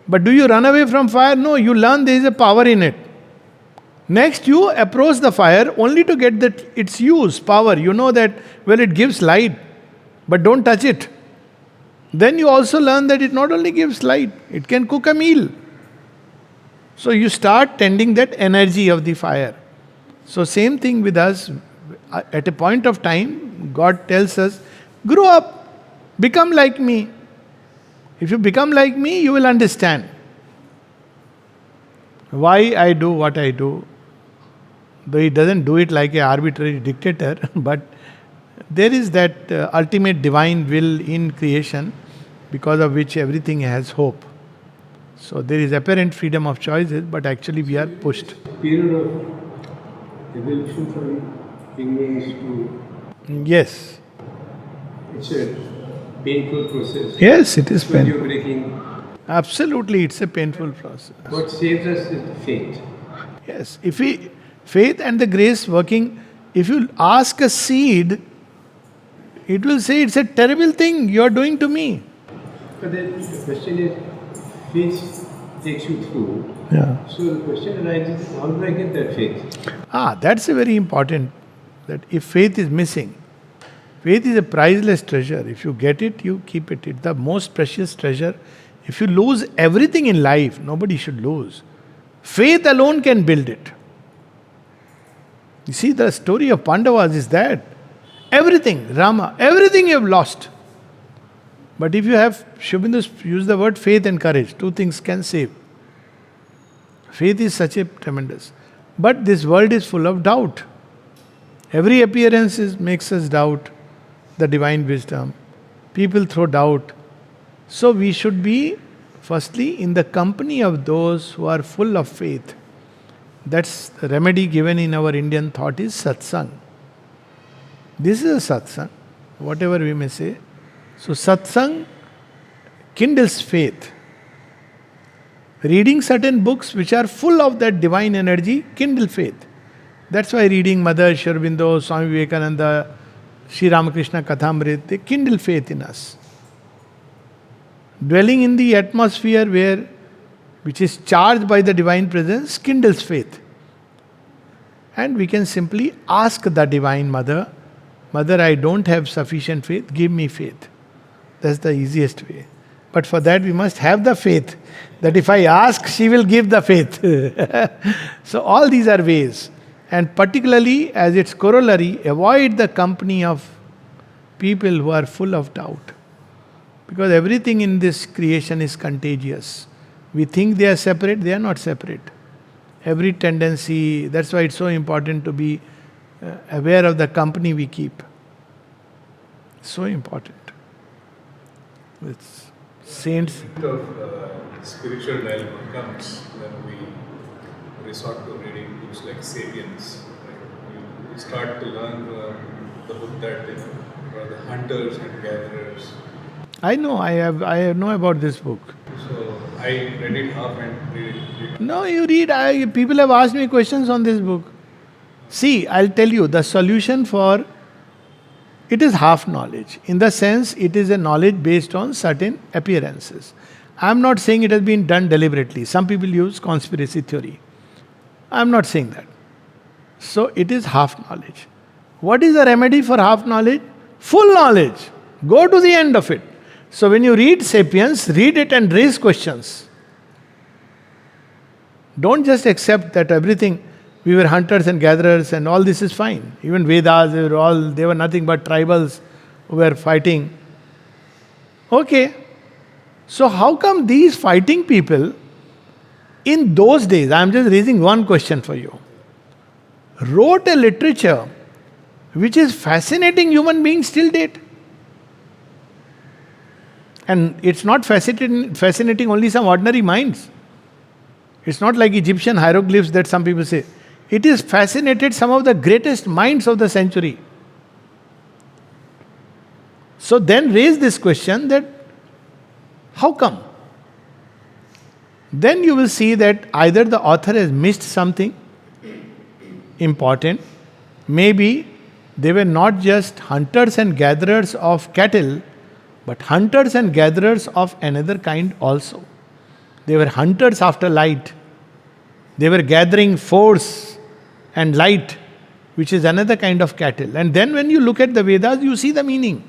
But do you run away from fire? No, you learn there is a power in it. Next, you approach the fire only to get its use, power. You know that, it gives light. But don't touch it. Then you also learn that it not only gives light, it can cook a meal. So you start tending that energy of the fire. So same thing with us. At a point of time, God tells us, grow up, become like me. If you become like me, you will understand why I do what I do. Though he doesn't do it like an arbitrary dictator, but there is that ultimate divine will in creation because of which everything has hope. So there is apparent freedom of choices, but actually we are pushed. Period of evolution from ignorance to Yes. it's a painful process. Yes, it is When you're painful. breaking, Absolutely, it's a painful process. what saves us is the faith. Yes, if we faith and the grace working, if you ask a seed, it will say it's a terrible thing you are doing to me. But then the question is, faith takes you through. Yeah. So the question arises, how do I get that faith? That's a very important, that if faith is missing, faith is a priceless treasure. If you get it, you keep it. It's the most precious treasure. If you lose everything in life, nobody should lose. Faith alone can build it. You see, the story of Pandavas is that everything, Rama, everything you have lost. But if you have, Aurobindo used the word faith and courage, two things can save. Faith is such a tremendous. But this world is full of doubt. Every appearance makes us doubt the divine wisdom. People throw doubt. So we should be, firstly, in the company of those who are full of faith. That's the remedy given in our Indian thought is satsang. This is a satsang, whatever we may say. So satsang kindles faith. Reading certain books which are full of that divine energy kindle faith. That's why reading Mother, Aurobindo, Swami Vivekananda, Sri Ramakrishna Kathamrit, they kindle faith in us. Dwelling in the atmosphere which is charged by the divine presence kindles faith. And we can simply ask the Divine Mother, Mother, I don't have sufficient faith, give me faith. That's the easiest way. But for that, we must have the faith that if I ask, she will give the faith. So, all these are ways. And particularly, as its corollary, avoid the company of people who are full of doubt. Because everything in this creation is contagious. We think they are separate, they are not separate. Every tendency, that's why it's so important to be aware of the company we keep. So important. It's saints. Of spiritual dilemma comes when we resort to reading books like *Sapiens*. Right? You start to learn the book that are the hunters and gatherers. I know, I know about this book. So I read it half and read it. No, you read. People have asked me questions on this book. See, I'll tell you the solution for it is half knowledge. In the sense, it is a knowledge based on certain appearances. I'm not saying it has been done deliberately. Some people use conspiracy theory. I'm not saying that. So, it is half knowledge. What is the remedy for half knowledge? Full knowledge. Go to the end of it. So, when you read Sapiens, read it and raise questions. Don't just accept that everything, we were hunters and gatherers and all this is fine. Even Vedas, they were nothing but tribals who were fighting. Okay. So how come these fighting people, in those days, I am just raising one question for you, wrote a literature which is fascinating human beings till date? And it's not fascinating only some ordinary minds. It's not like Egyptian hieroglyphs that some people say. It is fascinated some of the greatest minds of the century. So then raise this question that how come? Then you will see that either the author has missed something important, maybe they were not just hunters and gatherers of cattle, but hunters and gatherers of another kind also. They were hunters after light. They were gathering force and light, which is another kind of cattle. And then when you look at the Vedas, you see the meaning.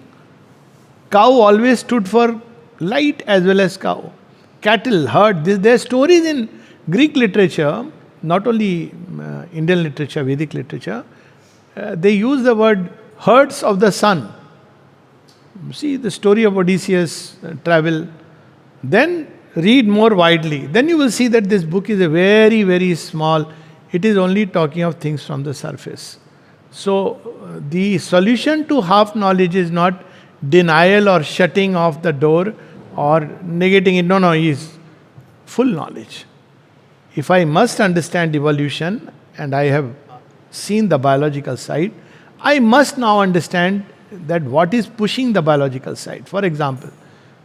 Cow always stood for light as well as cow. Cattle, herd, there are stories in Greek literature, not only Indian literature, Vedic literature, they use the word herds of the sun. See the story of Odysseus travel. Then read more widely. Then you will see that this book is a very, very small. It is only talking of things from the surface. So the solution to half knowledge is not denial or shutting off the door or negating it. No, is full knowledge. If I must understand evolution and I have seen the biological side, I must now understand that what is pushing the biological side. For example,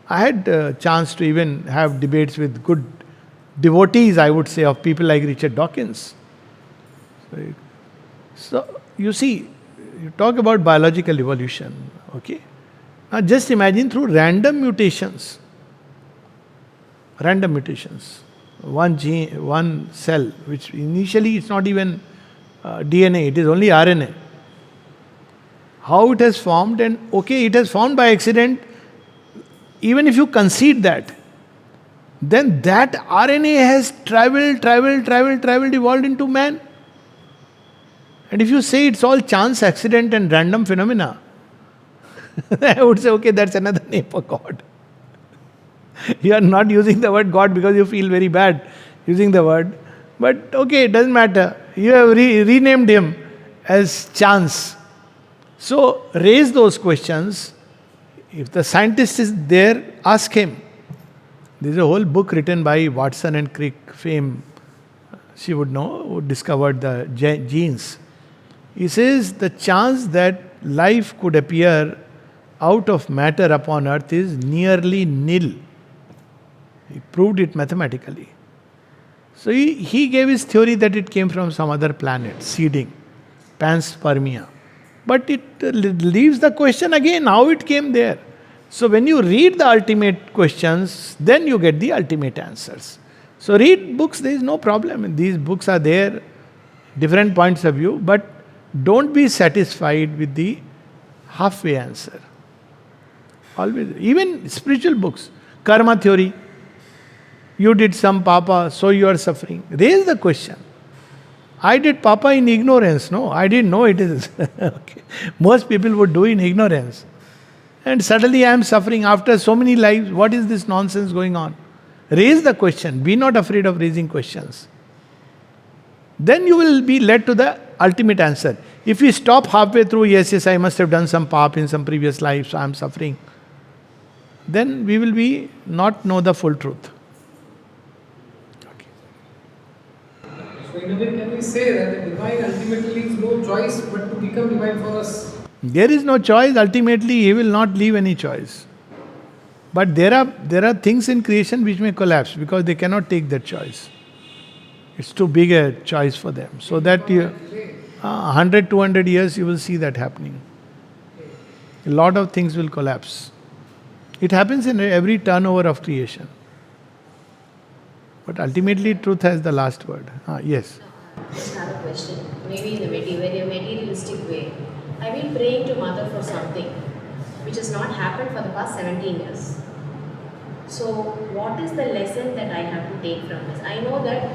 I had a chance to even have debates with good devotees, I would say, of people like Richard Dawkins. So, you see, you talk about biological evolution, okay? Now just imagine through random mutations. One gene, one cell, which initially it's not even DNA, it is only RNA. How it has formed, and okay, it has formed by accident. Even if you concede that, then that RNA has traveled, evolved into man. And if you say it's all chance, accident and random phenomena, I would say, okay, that's another name for God. You are not using the word God because you feel very bad using the word. But okay, it doesn't matter. You have renamed him as chance. So raise those questions. If the scientist is there, ask him. There's a whole book written by Watson and Crick, fame, she would know, who discovered the genes. He says the chance that life could appear out of matter upon earth is nearly nil. He proved it mathematically. So he gave his theory that it came from some other planet, seeding, panspermia. But it leaves the question again, how it came there. So when you read the ultimate questions, then you get the ultimate answers. So read books, there is no problem. These books are there. different points of view, but don't be satisfied with the halfway answer. Always, even spiritual books, karma theory, you did some papa, so you are suffering. Raise the question. I did papa in ignorance. No, I didn't know it is. Okay. Most people would do in ignorance. And suddenly I am suffering after so many lives. What is this nonsense going on? Raise the question. Be not afraid of raising questions. Then you will be led to the ultimate answer. If we stop halfway through, yes, I must have done some pap in some previous life, so I am suffering, then we will be not know the full truth. So in a way, can we say that the divine ultimately leaves no choice but to become divine for us? There is no choice. Ultimately, he will not leave any choice. But there are things in creation which may collapse because they cannot take that choice. It's too big a choice for them. So that 100, 200 years you will see that happening. A lot of things will collapse. It happens in every turnover of creation. But ultimately, truth has the last word. Yes. Just have a question. Maybe in a very materialistic way. I've been praying to Mother for something which has not happened for the past 17 years. So, what is the lesson that I have to take from this? I know that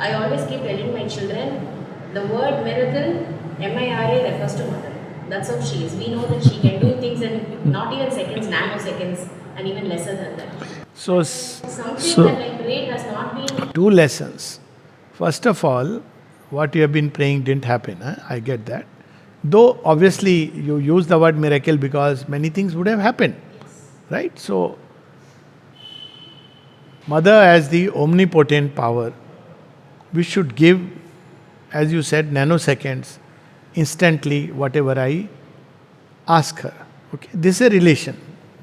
I always keep telling my children the word miracle, MIRA, refers to Mother. That's how she is. We know that she can do things in not even seconds, nanoseconds, and even lesser than that. So Something that I prayed has not been. two lessons. First of all, what you have been praying didn't happen. I get that. Though obviously you use the word miracle because many things would have happened. Right? So, Mother as the omnipotent power, we should give, as you said, nanoseconds, instantly whatever I ask her. Okay? This is a relation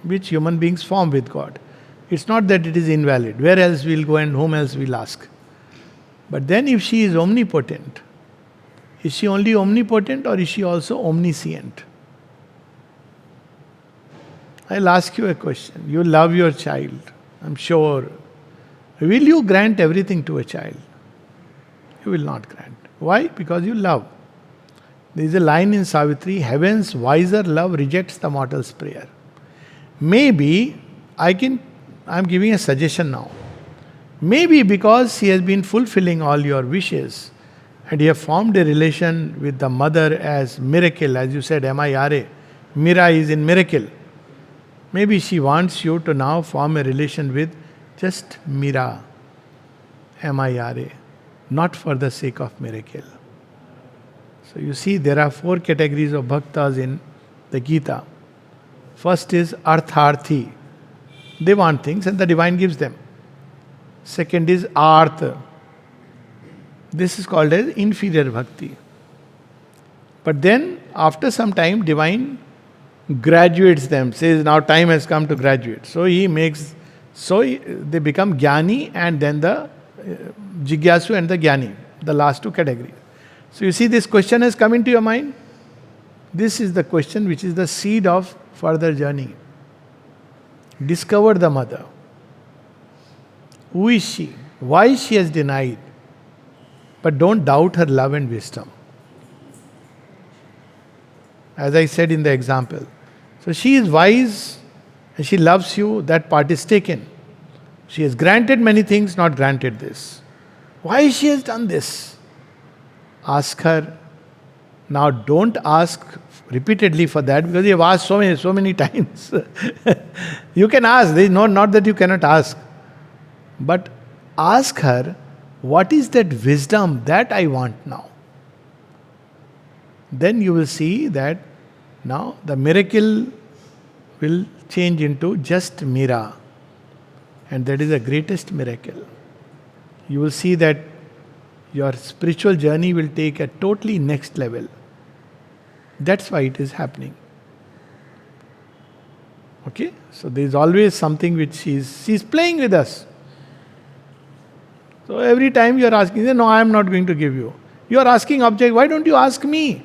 which human beings form with God. It's not that it is invalid. Where else we'll go and whom else we'll ask? But then if she is omnipotent, is she only omnipotent or is she also omniscient? I'll ask you a question. You love your child, I'm sure. Will you grant everything to a child? You will not grant. Why? Because you love. There is a line in Savitri, heaven's wiser love rejects the mortal's prayer. Maybe I'm giving a suggestion now. Maybe because he has been fulfilling all your wishes and you have formed a relation with the mother as miracle, as you said, MIRA. Mira is in miracle. Maybe she wants you to now form a relation with just Mira, MIRA, not for the sake of miracle. So you see, there are 4 categories of bhaktas in the Gita. First is Artharthi. They want things and the divine gives them. Second is Artha. This is called as inferior bhakti. But then, after some time, divine graduates them, says now time has come to graduate. So they become Jnani and then the Jigyasu and the Jnani, the last 2 categories. So you see, this question has come into your mind. This is the question which is the seed of further journey. Discover the mother. Who is she? Why she has denied? But don't doubt her love and wisdom. As I said in the example. So she is wise and she loves you, that part is taken. She has granted many things, not granted this. Why she has done this? Ask her. Now don't ask repeatedly for that because you have asked so many times. You can ask, there is not that you cannot ask. But ask her, what is that wisdom that I want now? Then you will see that now the miracle will change into just Mira. And that is the greatest miracle. You will see that your spiritual journey will take a totally next level. That's why it is happening. Okay? So there is always something which she's playing with us. So every time you are asking, no, I am not going to give you. You are asking object, why don't you ask me?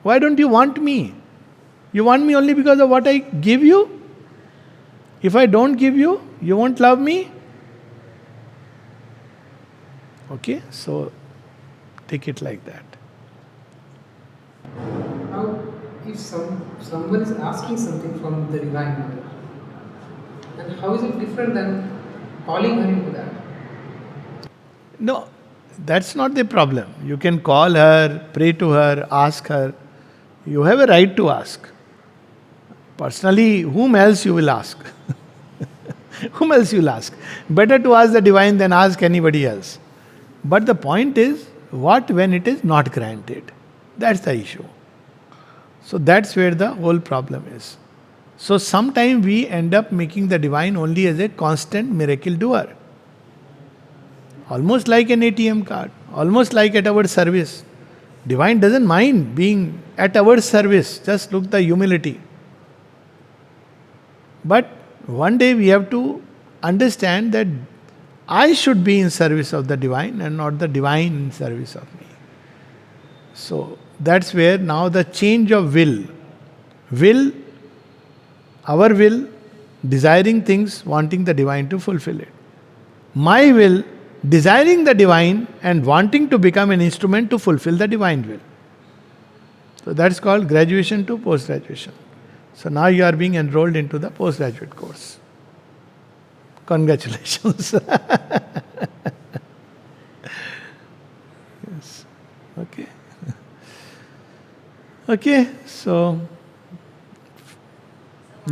Why don't you want me? You want me only because of what I give you? If I don't give you, you won't love me? Okay, so Take it like that. Now, if someone is asking something from the Divine Mother, then how is it different than calling her into that? No, that's not the problem. You can call her, pray to her, ask her. You have a right to ask. Personally, whom else you will ask? Whom else you will ask? Better to ask the divine than ask anybody else. But the point is, what when it is not granted? That's the issue. So that's where the whole problem is. So sometimes we end up making the divine only as a constant miracle doer. Almost like an ATM card, almost like at our service. Divine doesn't mind being at our service. Just look the humility. But one day we have to understand that I should be in service of the divine and not the divine in service of me. So that's where now the change of will, our will, desiring things, wanting the divine to fulfill it. My will, desiring the divine and wanting to become an instrument to fulfill the divine will. So that's called graduation to post-graduation. So now you are being enrolled into the postgraduate course. Congratulations. Yes. Okay. Okay, so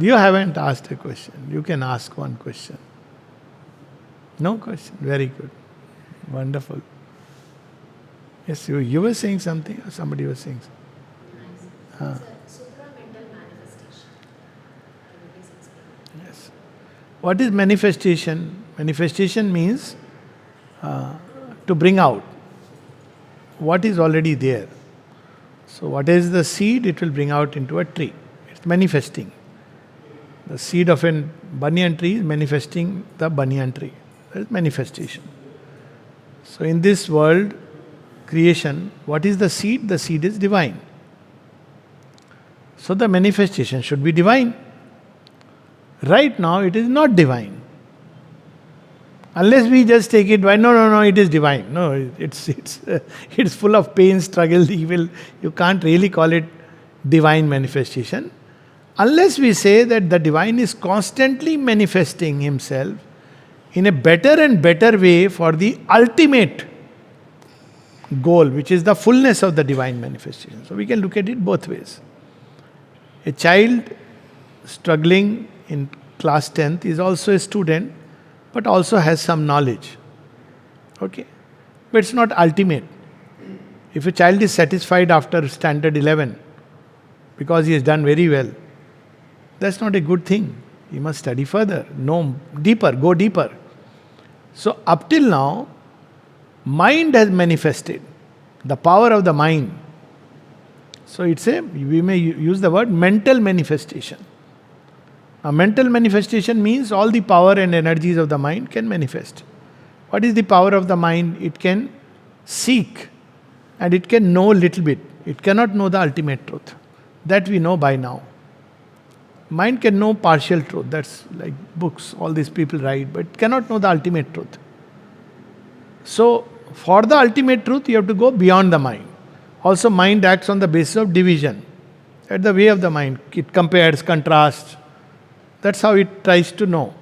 you haven't asked a question. You can ask one question. No question. Very good. Wonderful. Yes, you were saying something or somebody was saying something. Supramental manifestation. Can you please explain? Yes. What is manifestation? Manifestation means to bring out what is already there. So, what is the seed? It will bring out into a tree. It's manifesting. The seed of a banyan tree is manifesting the banyan tree. That is manifestation. So, in this world, creation, what is the seed? The seed is divine. So, the manifestation should be divine. Right now, it is not divine. Unless we just take it, no, it is divine. No, it's full of pain, struggle, evil. You can't really call it divine manifestation. Unless we say that the divine is constantly manifesting himself in a better and better way for the ultimate goal, which is the fullness of the divine manifestation. So we can look at it both ways. A child struggling in class 10th is also a student, but also has some knowledge. Okay? But it's not ultimate. If a child is satisfied after standard 11 because he has done very well, that's not a good thing. He must study further, know deeper, go deeper. So up till now, mind has manifested. The power of the mind. So we may use the word mental manifestation. A mental manifestation means all the power and energies of the mind can manifest. What is the power of the mind? It can seek and it can know little bit. It cannot know the ultimate truth. That we know by now. Mind can know partial truth. That's like books, all these people write, but it cannot know the ultimate truth. So, for the ultimate truth, you have to go beyond the mind. Also, mind acts on the basis of division. That's the way of the mind. It compares, contrasts. That's how it tries to know.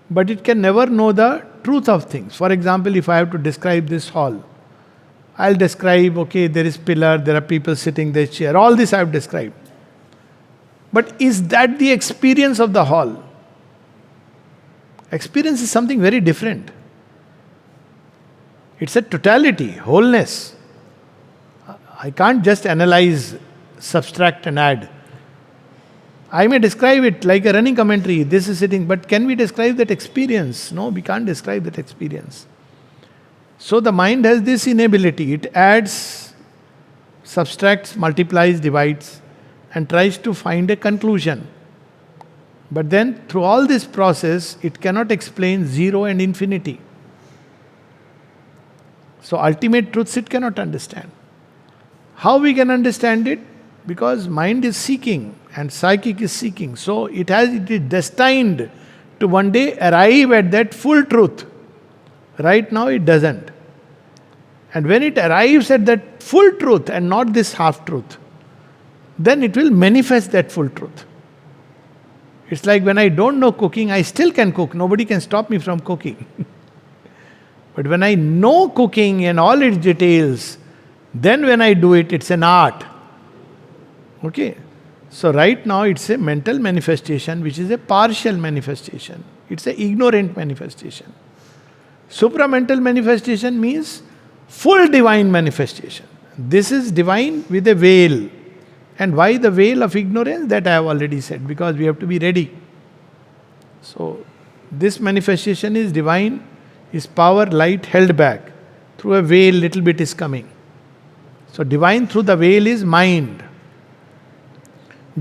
But it can never know the truth of things. For example, if I have to describe this hall, I'll describe, okay, there is pillar, there are people sitting, there's chair. All this I have described. But is that the experience of the hall? Experience is something very different. It's a totality, wholeness. I can't just analyze, subtract and add. I may describe it like a running commentary, this is sitting, but can we describe that experience? No, we can't describe that experience. So the mind has this inability. It adds, subtracts, multiplies, divides, and tries to find a conclusion. But then, through all this process, it cannot explain zero and infinity. So, ultimate truths it cannot understand. How we can understand it? Because mind is seeking and psychic is seeking. So, it is destined to one day arrive at that full truth. Right now, it doesn't. And when it arrives at that full truth and not this half truth, then it will manifest that full truth. It's like when I don't know cooking, I still can cook. Nobody can stop me from cooking. But when I know cooking and all its details, then when I do it, it's an art. Okay? So right now it's a mental manifestation which is a partial manifestation. It's an ignorant manifestation. Supramental manifestation means full divine manifestation. This is divine with a veil. And why the veil of ignorance? That I have already said, because we have to be ready. So, this manifestation is divine, is power, light held back. Through a veil, little bit is coming. So, divine through the veil is mind.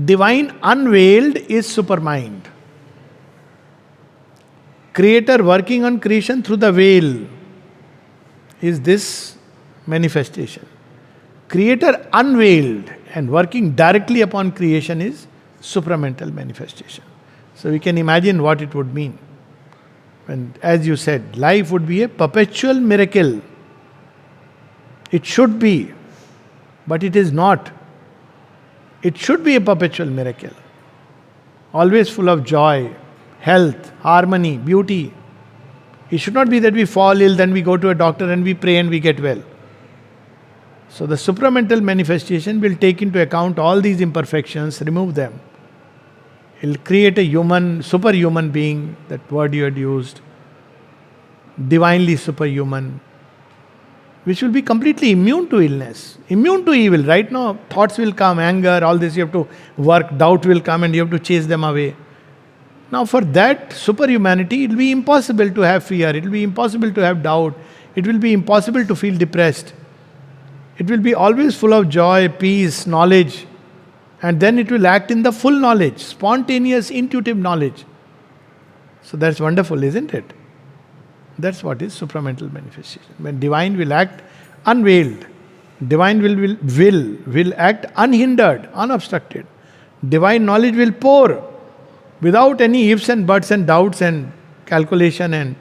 Divine unveiled is supermind. Creator working on creation through the veil is this manifestation. Creator unveiled and working directly upon creation is supramental manifestation. So we can imagine what it would mean. When, as you said, life would be a perpetual miracle. It should be, but it is not. It should be a perpetual miracle. Always full of joy, health, harmony, beauty. It should not be that we fall ill, then we go to a doctor and we pray and we get well. So the supramental manifestation will take into account all these imperfections, remove them. It will create a human, superhuman being, that word you had used, divinely superhuman, which will be completely immune to illness, immune to evil. Right now, thoughts will come, anger, all this you have to work, doubt will come and you have to chase them away. Now for that superhumanity, it will be impossible to have fear, it will be impossible to have doubt, it will be impossible to feel depressed. It will be always full of joy, peace, knowledge, and then it will act in the full knowledge, spontaneous, intuitive knowledge. So that's wonderful, isn't it? That's what is supramental manifestation. When divine will act unveiled, divine will act unhindered, unobstructed. Divine knowledge will pour without any ifs and buts and doubts and calculation and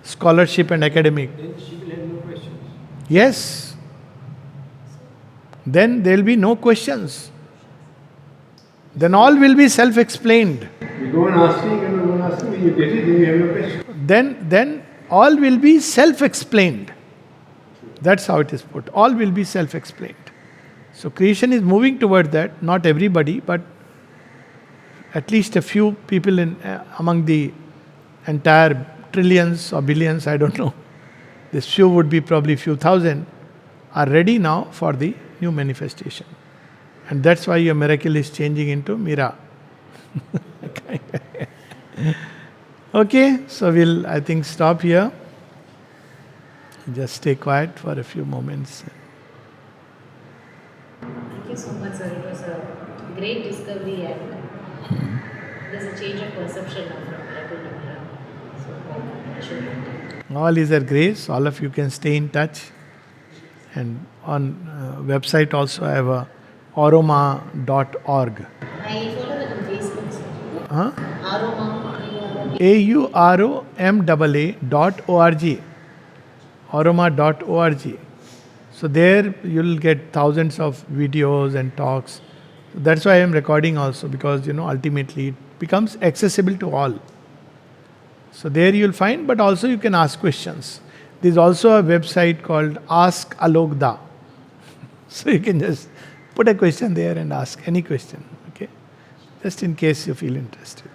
scholarship and academic. Then she will have no questions. Yes. Then there will be no questions. Then all will be self-explained. You go on asking and go on asking, when you get it, then you have no question. Then all will be self-explained. That's how it is put. All will be self-explained. So creation is moving toward that. Not everybody, but at least a few people among the entire trillions or billions, I don't know. This few would be probably few thousand, are ready now for the new manifestation. And that's why your miracle is changing into Mira. Okay, so we'll, I think, stop here. Just stay quiet for a few moments. Thank you so much, sir. It was a great discovery and there's a change of perception now from miracle to miracle. So, I should continue. All is at grace. All of you can stay in touch. And on website also I have a aroma.org. I follow that on Facebook, sir. Huh? Aroma. AUROMAA.org. Aroma.org. So there you'll get thousands of videos and talks. That's why I am recording also, because ultimately it becomes accessible to all. So there you'll find, but also you can ask questions. There's also a website called Ask Alokda. So you can just put a question there and ask any question. Okay? Just in case you feel interested.